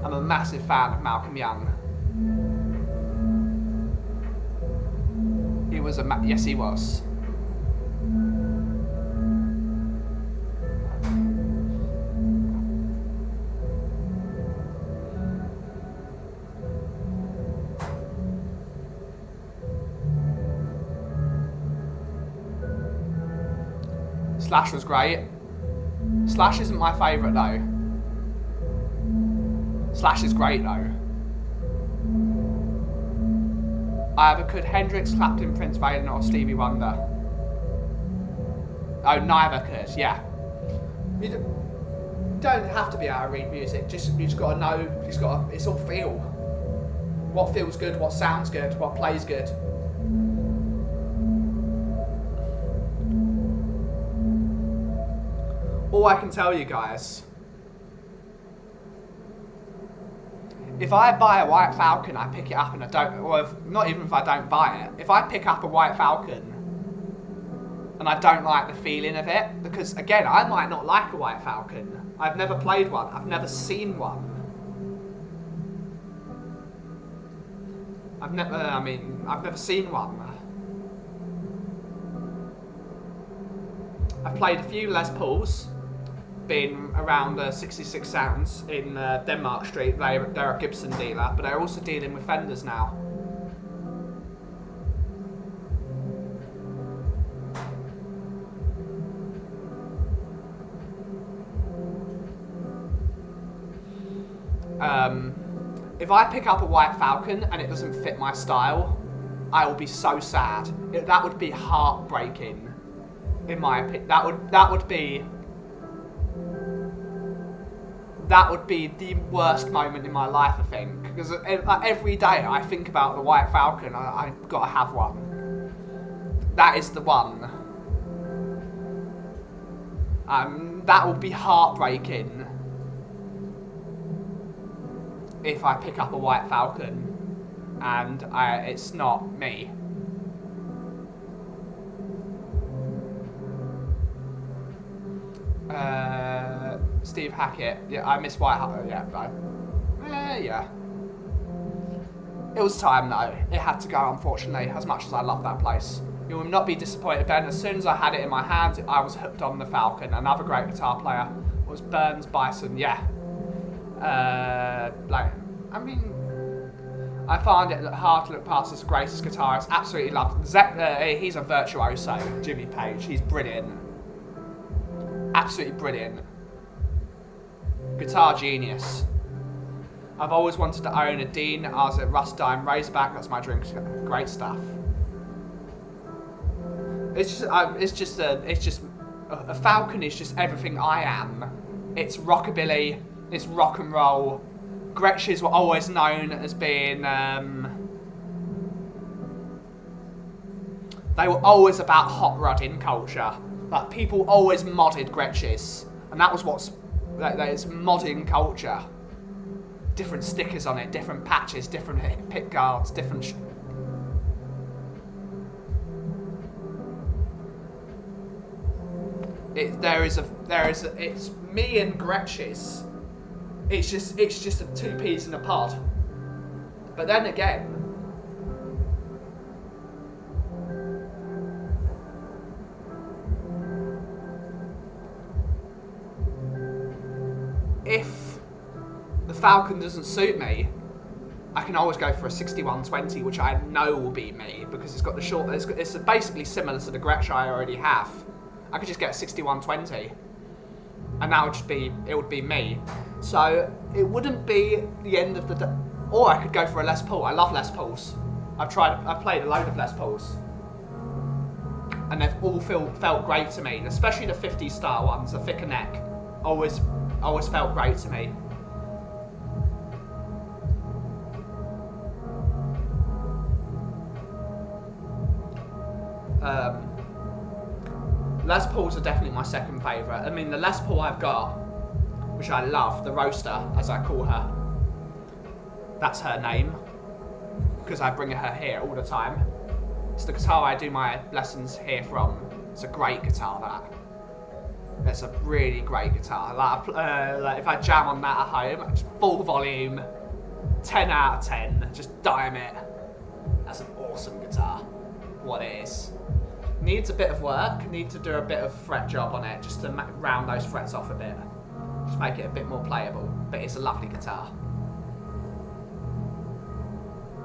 I'm a massive fan of Malcolm Young. was yes, he was. Slash was great. Slash isn't my favourite though. Slash is great though. Either could Hendrix, Clapton, Prince Valiant or Stevie Wonder? Oh, neither could, yeah. You don't have to be able to read music, you just got to know, it's all feel. What feels good, what sounds good, what plays good. All I can tell you guys, if I buy a White Falcon, I pick it up and I don't, or not even if I don't buy it, if I pick up a White Falcon and I don't like the feeling of it, because again, I might not like a White Falcon. I've never played one, I've never seen one. I've never seen one. I've played a few Les Pauls, been around 66 Sounds in Denmark Street. They're a Gibson dealer, but they're also dealing with Fenders now. If I pick up a White Falcon and it doesn't fit my style, I will be so sad. That would be heartbreaking, in my opinion. That would be the worst moment in my life, I think. Because like, every day I think about the White Falcon, I've got to have one. That is the one. That will be heartbreaking if I pick up a White Falcon and it's not me. Steve Hackett. Yeah, I miss White Falcon. Yeah. It was time though. It had to go, unfortunately, as much as I love that place. You will not be disappointed, Ben. As soon as I had it in my hands, I was hooked on the Falcon. Another great guitar player was Burns Bison. Yeah. I find it hard to look past as the greatest guitarist. Absolutely love him. He's a virtuoso, Jimmy Page. He's brilliant. Absolutely brilliant. Guitar genius. I've always wanted to own a Dean as a Rust Dime Razorback. That's my dream. Great stuff. It's just a Falcon is just everything I am. It's rockabilly. It's rock and roll. Gretsch's were always known as being. They were always about hot rodding culture. Like people always modded Gretsch's, and that was what's. It's modding culture. Different stickers on it, different patches, different pick guards, different. It's me and Gretsch's. It's just a two peas in a pod. But then again, if the Falcon doesn't suit me, I can always go for a 6120, which I know will be me because it's got the short. It's basically similar to the Gretsch I already have. I could just get a 6120, and that would just be it. Would be me. So it wouldn't be the end of the day. Or I could go for a Les Paul. I love Les Pauls. I've played a load of Les Pauls, and they've all felt great to me. Especially the 50s style ones, the thicker neck, always felt great to me. Les Pauls are definitely my second favourite. I mean, the Les Paul I've got, which I love, the Roaster, as I call her. That's her name, because I bring her here all the time. It's the guitar I do my lessons here from. It's a great guitar, that. It's a really great guitar. Like if I jam on that at home, just full volume, 10 out of 10, just dime it. That's an awesome guitar. what it is. Needs a bit of work, need to do a bit of fret job on it, just to round those frets off a bit. Just make it a bit more playable, but it's a lovely guitar.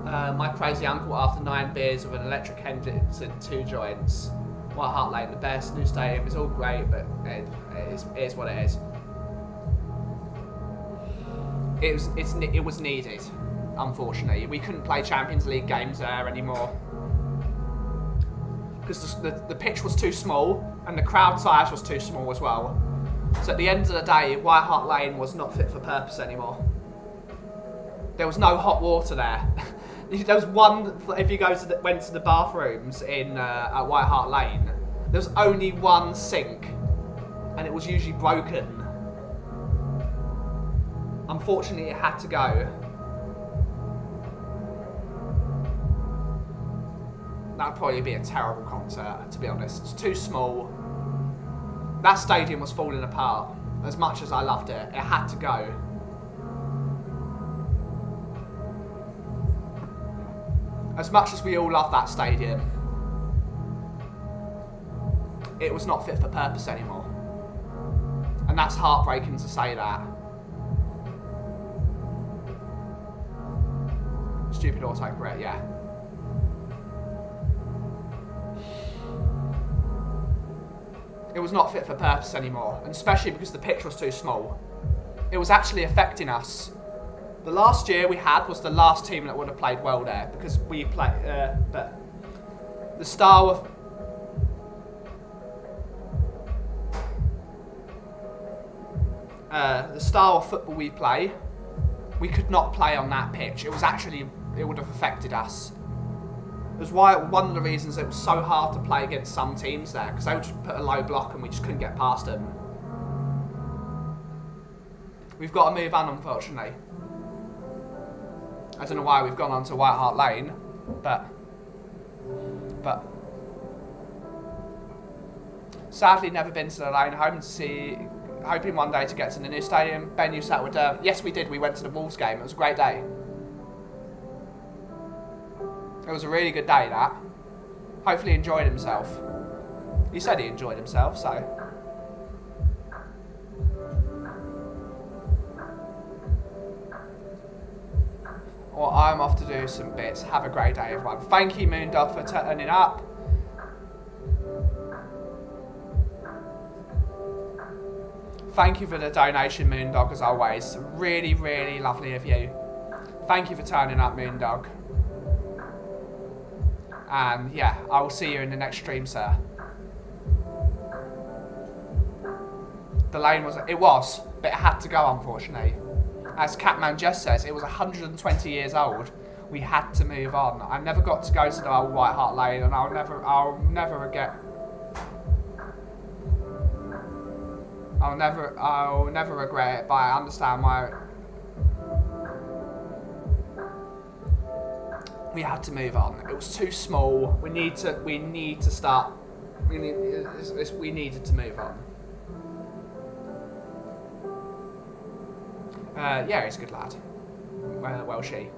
My crazy uncle, after 9 beers with an electric Hendrix and 2 joints. White Hart Lane, the best. New stadium, it's all great, but it is what it is. It was needed, unfortunately. We couldn't play Champions League games there anymore because the pitch was too small and the crowd size was too small as well. So at the end of the day, White Hart Lane was not fit for purpose anymore. There was no hot water there. There was one, if you went to the bathrooms at White Hart Lane, there was only one sink and it was usually broken. Unfortunately, it had to go. That would probably be a terrible concert, to be honest. It's too small. That stadium was falling apart. As much as I loved it, it had to go. As much as we all love that stadium, it was not fit for purpose anymore. And that's heartbreaking to say that. Stupid autocorrect, yeah. It was not fit for purpose anymore, and especially because the pitch was too small. It was actually affecting us. The last year we had was the last team that would have played well there, because we played, but the style of football we play, we could not play on that pitch. It would have affected us. It was one of the reasons it was so hard to play against some teams there, because they would just put a low block and we just couldn't get past them. We've got to move on, unfortunately. I don't know why we've gone on to White Hart Lane, but sadly never been to the lane. Hoping one day to get to the new stadium. Ben, you sat with yes, we did. We went to the Wolves game. It was a great day. It was a really good day, that. Hopefully he enjoyed himself. He said he enjoyed himself, so. Well, I'm off to do some bits. Have a great day, everyone. Thank you, Moondog, for turning up. Thank you for the donation, Moondog, as always. Really, really lovely of you. Thank you for turning up, Moondog. And yeah, I will see you in the next stream, sir. The lane was, but it had to go, unfortunately. As Catman just says, it was 120 years old. We had to move on. I never got to go to the old White Hart Lane, and I'll never regret it, but I understand why we had to move on. It was too small. We needed to move on. Yeah, he's a good lad. Well, she.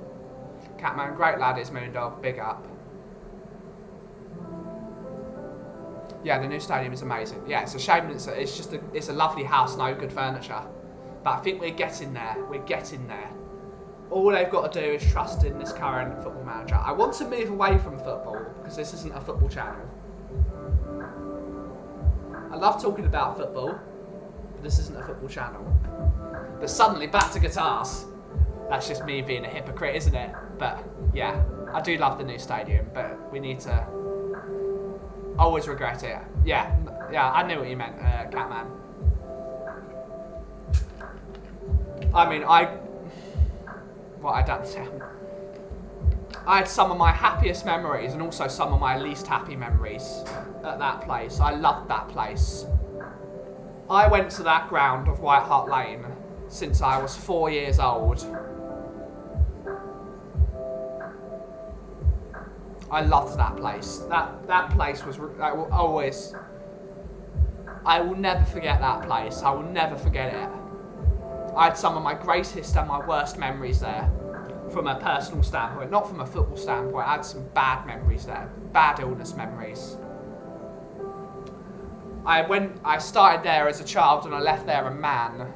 Catman, great lad is Moondog. Big up. Yeah, the new stadium is amazing. Yeah, it's a shame it's a lovely house, no good furniture. But I think we're getting there. We're getting there. All they've got to do is trust in this current football manager. I want to move away from football because this isn't a football channel. I love talking about football, but this isn't a football channel. But suddenly back to guitars. That's just me being a hypocrite, isn't it? But yeah, I do love the new stadium, but we need to always regret it. Yeah, I knew what you meant, Catman. I mean, I had some of my happiest memories and also some of my least happy memories at that place. I loved that place. I went to that ground of White Hart Lane since I was 4 years old. I loved that place. That place was, I will never forget that place. I will never forget it. I had some of my greatest and my worst memories there. from a personal standpoint, not from a football standpoint. I had some bad memories there, bad illness memories. I started there as a child and I left there a man.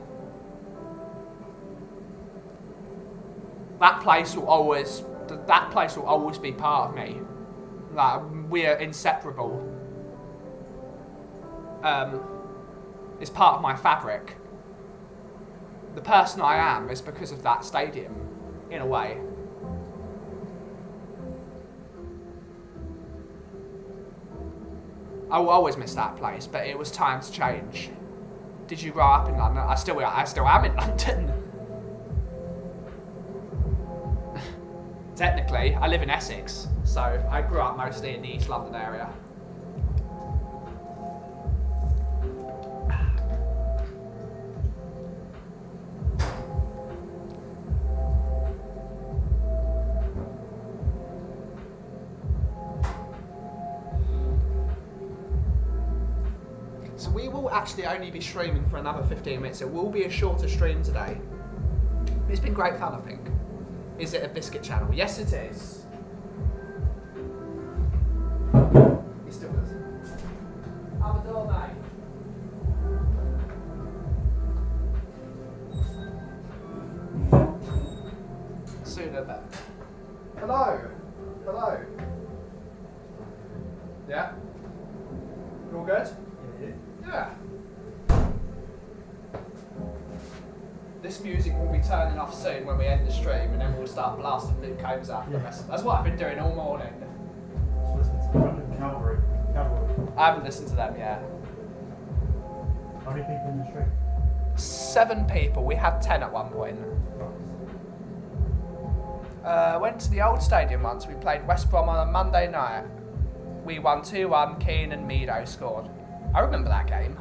That place will always be part of me. Like, we are inseparable. It's part of my fabric. The person I am is because of that stadium, in a way. I will always miss that place, but it was time to change. Did you grow up in London? I still am in London. Technically, I live in Essex, so I grew up mostly in the East London area. So we will actually only be streaming for another 15 minutes. It will be a shorter stream today. It's been great fun, I think. Is it a biscuit channel? Yes, it is. He still does. Have a door, mate. Sooner better. Hello. Hello. Yeah? You all good? Yeah. This music will be turning off soon when we end the stream, and then we'll start blasting Luke Combs out for the rest of it. That's what I've been doing all morning. Listen to London Cavalry. I haven't listened to them yet. How many people in the stream? 7 people. We had 10 at one point. Went to the old stadium once. We played West Brom on a Monday night. We won 2-1. Keane and Mido scored. I remember that game.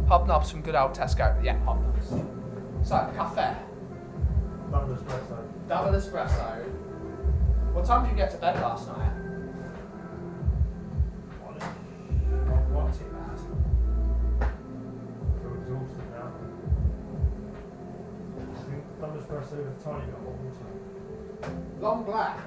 Hobnobs from good old Tesco. Yeah, hobnobs. So, cafe. Double espresso. Double espresso. What time did you get to bed last night? Not too bad. I feel exhausted now. I think double espresso with a tiny bit of hot water. Long black.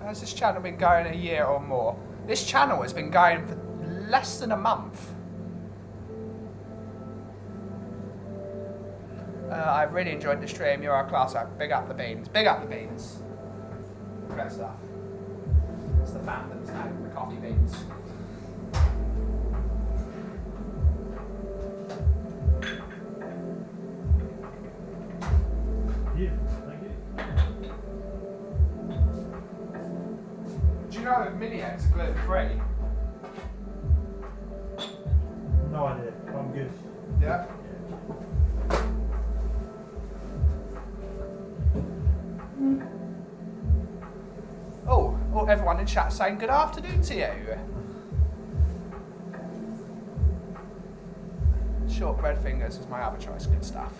Has this channel been going a year or more? This channel has been going for less than a month. I really enjoyed the stream. You're our class act. Big up the beans. Big up the beans. Great stuff. It's the fandom's name, the coffee beans. Beautiful, thank you. Do you know if mini eggs are gluten free? No idea. I'm good. Yeah. Oh, everyone in chat saying good afternoon to you. Shortbread fingers is my other choice. Good stuff.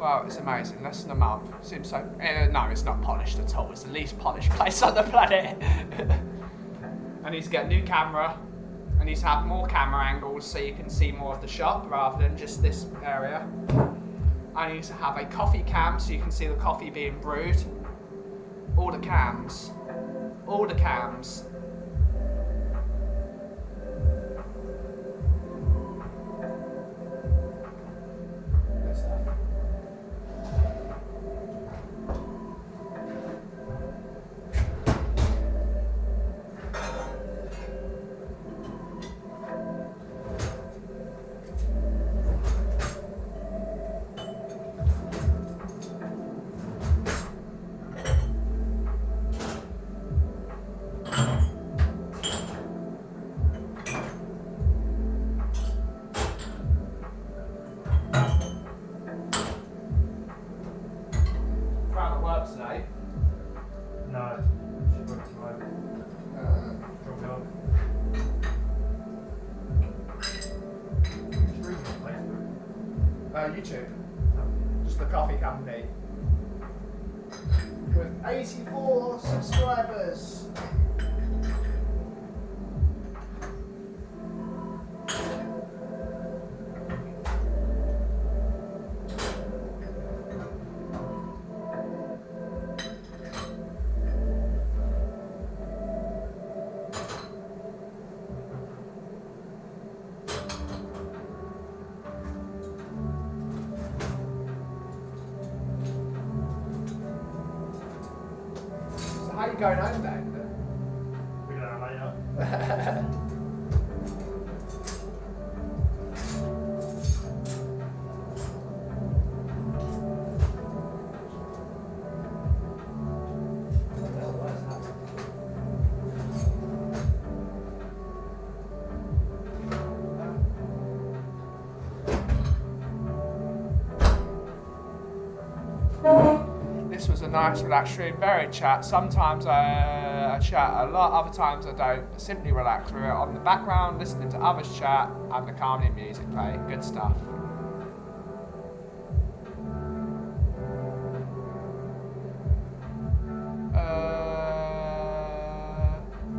Well, it's amazing. Less than a month. Seems so. No, it's not polished at all. It's the least polished place on the planet. I need to get a new camera. I need to have more camera angles so you can see more of the shop rather than just this area. I need to have a coffee cam so you can see the coffee being brewed. All the cams. All the cams. Good stuff. Today. No, she worked tomorrow. Drop it off. She's reading on Facebook. YouTube. Just the coffee company. With 84 subscribers. How are you going home then? Figure that out later. This was a nice relaxed stream, very chat. Sometimes I chat a lot, other times I don't. Simply relax with it on the background, listening to others chat and the calming music playing. Good stuff.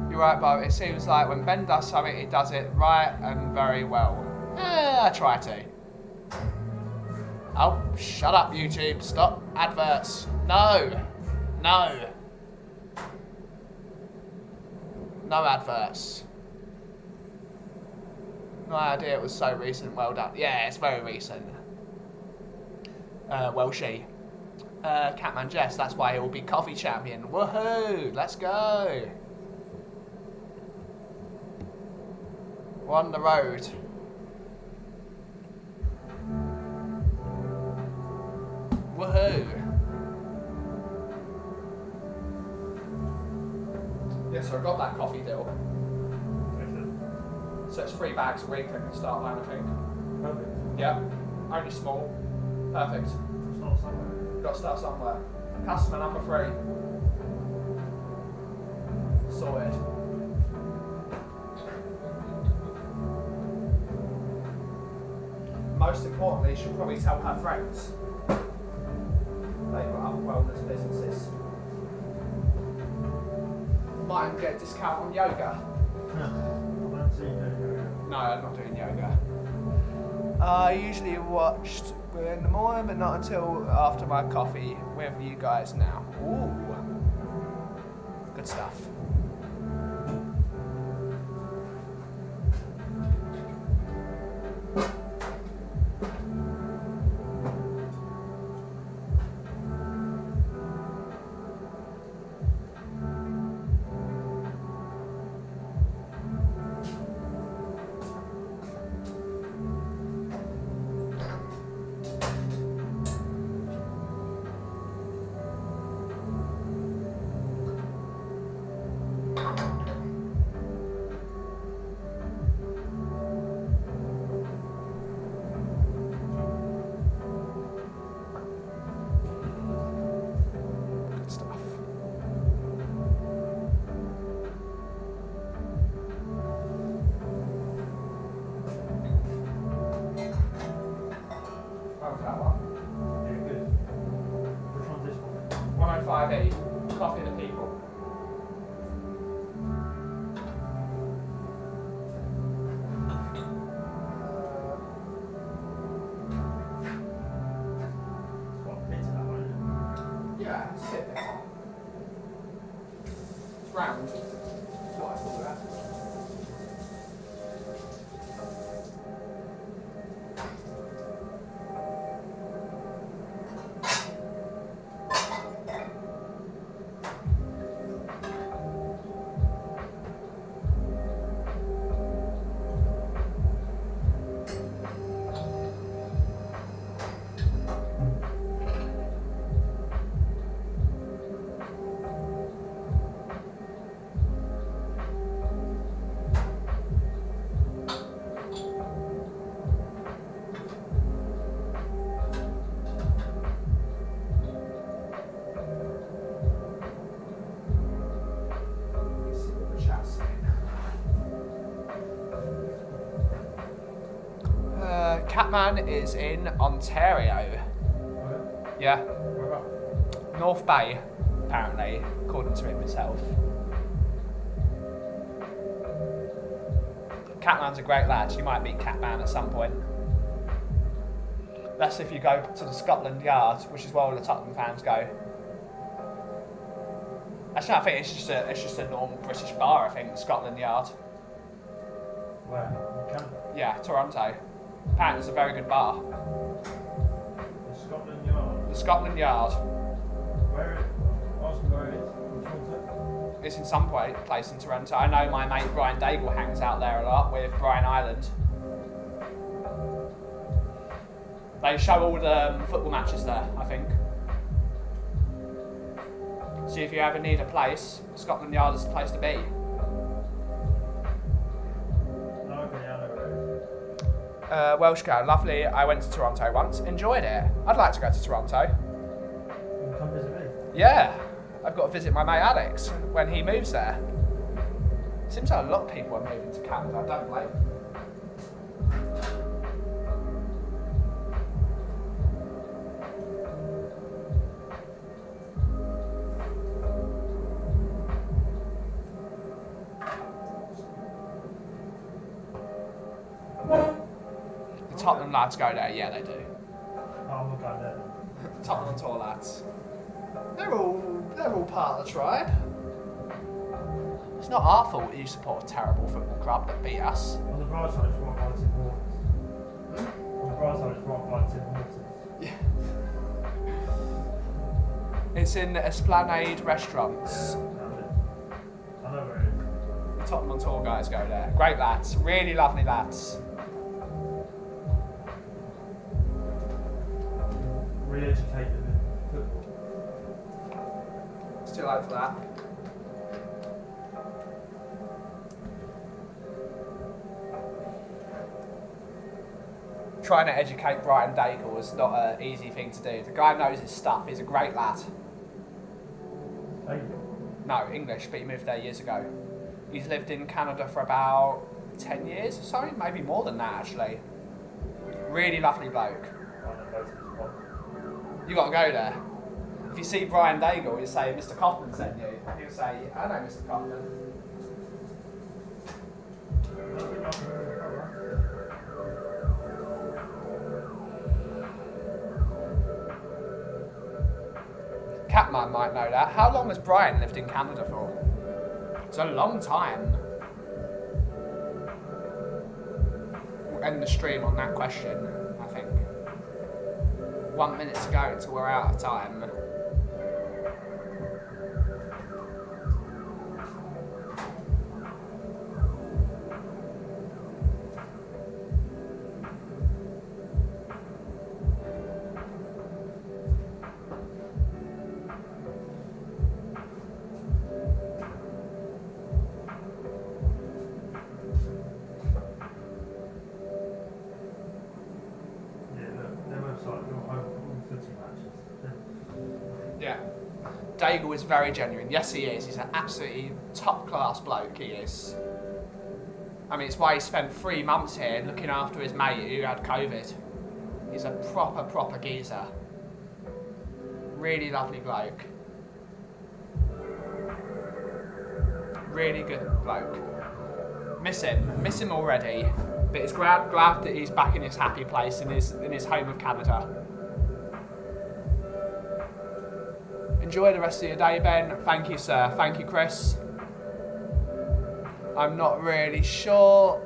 You're right, Bo. It seems like when Ben does something, he does it right and very well. I try to. Oh, shut up, YouTube. Stop adverts. No. No. No adverts. No idea it was so recent. Well done. Yeah, it's very recent. Welshie. Catman Jess, that's why he will be coffee champion. Woohoo! Let's go. We're on the road. Woohoo! Yeah, so I got that coffee deal. So it's 3 bags a week I can start buying, I think. Perfect. Yeah, only small. Perfect. Start somewhere. Got to start somewhere. Customer number 3. Sorted. Most importantly, she'll probably tell her friends. They've got other wellness businesses. Might even get a discount on yoga. I don't see you doing yoga. No, I'm not doing yoga. I usually watched in the morning, but not until after my coffee with you guys now. Ooh. Good stuff. Yeah, good. 5E, Coffee the People. What bit of that one? Yeah, it's a bit better. It's round. That's what I thought of that. Catman is in Ontario. Where? Yeah, Where about? North Bay, apparently, according to him himself. Catman's a great lad. You might meet Catman at some point. That's if you go to the Scotland Yard, which is where all the Tottenham fans go. Actually, I think it's just a normal British bar. I think Scotland Yard. Where? In Canada? Yeah, Toronto. Apparently, it's a very good bar. The Scotland Yard. The Scotland Yard. Where is it? Ask me where it is. Which one's it? It's in some place in Toronto. I know my mate Brian Daigle hangs out there a lot with Brian Ireland. They show all the football matches there, I think. So if you ever need a place, Scotland Yard is the place to be. Oh, okay, yeah, I know where it is. Welsh girl, lovely. I went to Toronto once, enjoyed it. I'd like to go to Toronto. You can come visit me. Yeah, I've got to visit my mate Alex when he moves there. Seems like a lot of people are moving to Canada, I don't blame them. The Tottenham lads go there, yeah they do. Oh, I'm not going there. Tottenham and Tor lads. They're all part of the tribe. It's not our fault you support a terrible football club that beat us. On the bright side, it's right by Tim Hortons. On the bright side, it's right by Tim Hortons. Yeah. It's in Esplanade Restaurants. I know where it is. The Tottenham and Tor guys go there. Great lads, really lovely lads. Re-educate them in football. Still like that. Trying to educate Brian Daigle is not an easy thing to do. The guy knows his stuff. He's a great lad. Hey, No, English, but he moved there years ago. He's lived in Canada for about 10 years or so, maybe more than that actually. Really lovely bloke. I know most of his spot. You got to go there. If you see Brian Daigle, you say Mr. Kaufman sent you. He'll say, I know Mr. Kaufman. Catman might know that. How long has Brian lived in Canada for? It's a long time. We'll end the stream on that question, I think. 1 minute to go until we're out of time. Yeah. Daigle is very genuine. Yes, he is. He's an absolutely top-class bloke, he is. I mean, it's why he spent 3 months here looking after his mate who had COVID. He's a proper geezer. Really lovely bloke. Really good bloke. Miss him already. But it's glad that he's back in his happy place in his home of Canada. Enjoy the rest of your day, Ben. Thank you, sir. Thank you, Chris. I'm not really sure,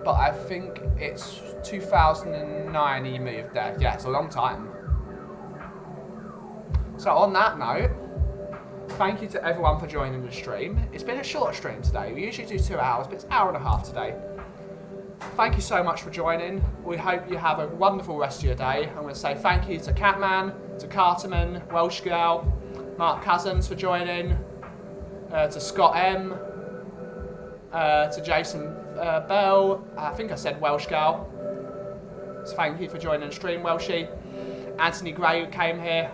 but I think it's 2009 he moved there. Yeah, it's a long time. So on that note, thank you to everyone for joining the stream. It's been a short stream today. We usually do 2 hours, but it's an hour and a half today. Thank you so much for joining. We hope you have a wonderful rest of your day. I'm going to say thank you to Catman, to Carterman, Welsh Girl, Mark Cousins for joining, to Scott M, to Jason Bell. I think I said Welsh Girl. So thank you for joining the stream, Welshie. Anthony Gray, who came here.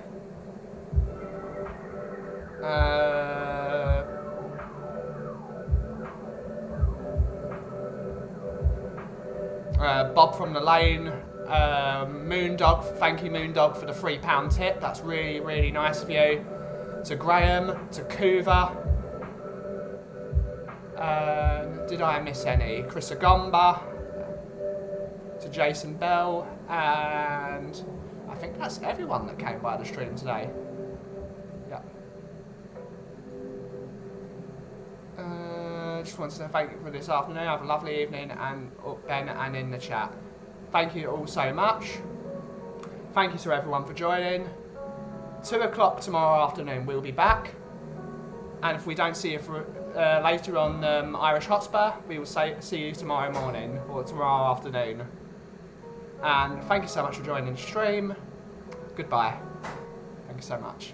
Bob from the lane, Moondog, thank you Moondog for the £3 tip, that's really, really nice of you. To Graham, to Kuva, did I miss any? Chris Agomba, to Jason Bell, and I think that's everyone that came by the stream today. Yeah. Just wanted to say thank you for this afternoon. Have a lovely evening, and Ben and in the chat. Thank you all so much. Thank you to everyone for joining. 2 o'clock tomorrow afternoon we'll be back, and if we don't see you for later on Irish Hotspur, we will see you tomorrow morning or tomorrow afternoon. And thank you so much for joining the stream. Goodbye. Thank you so much.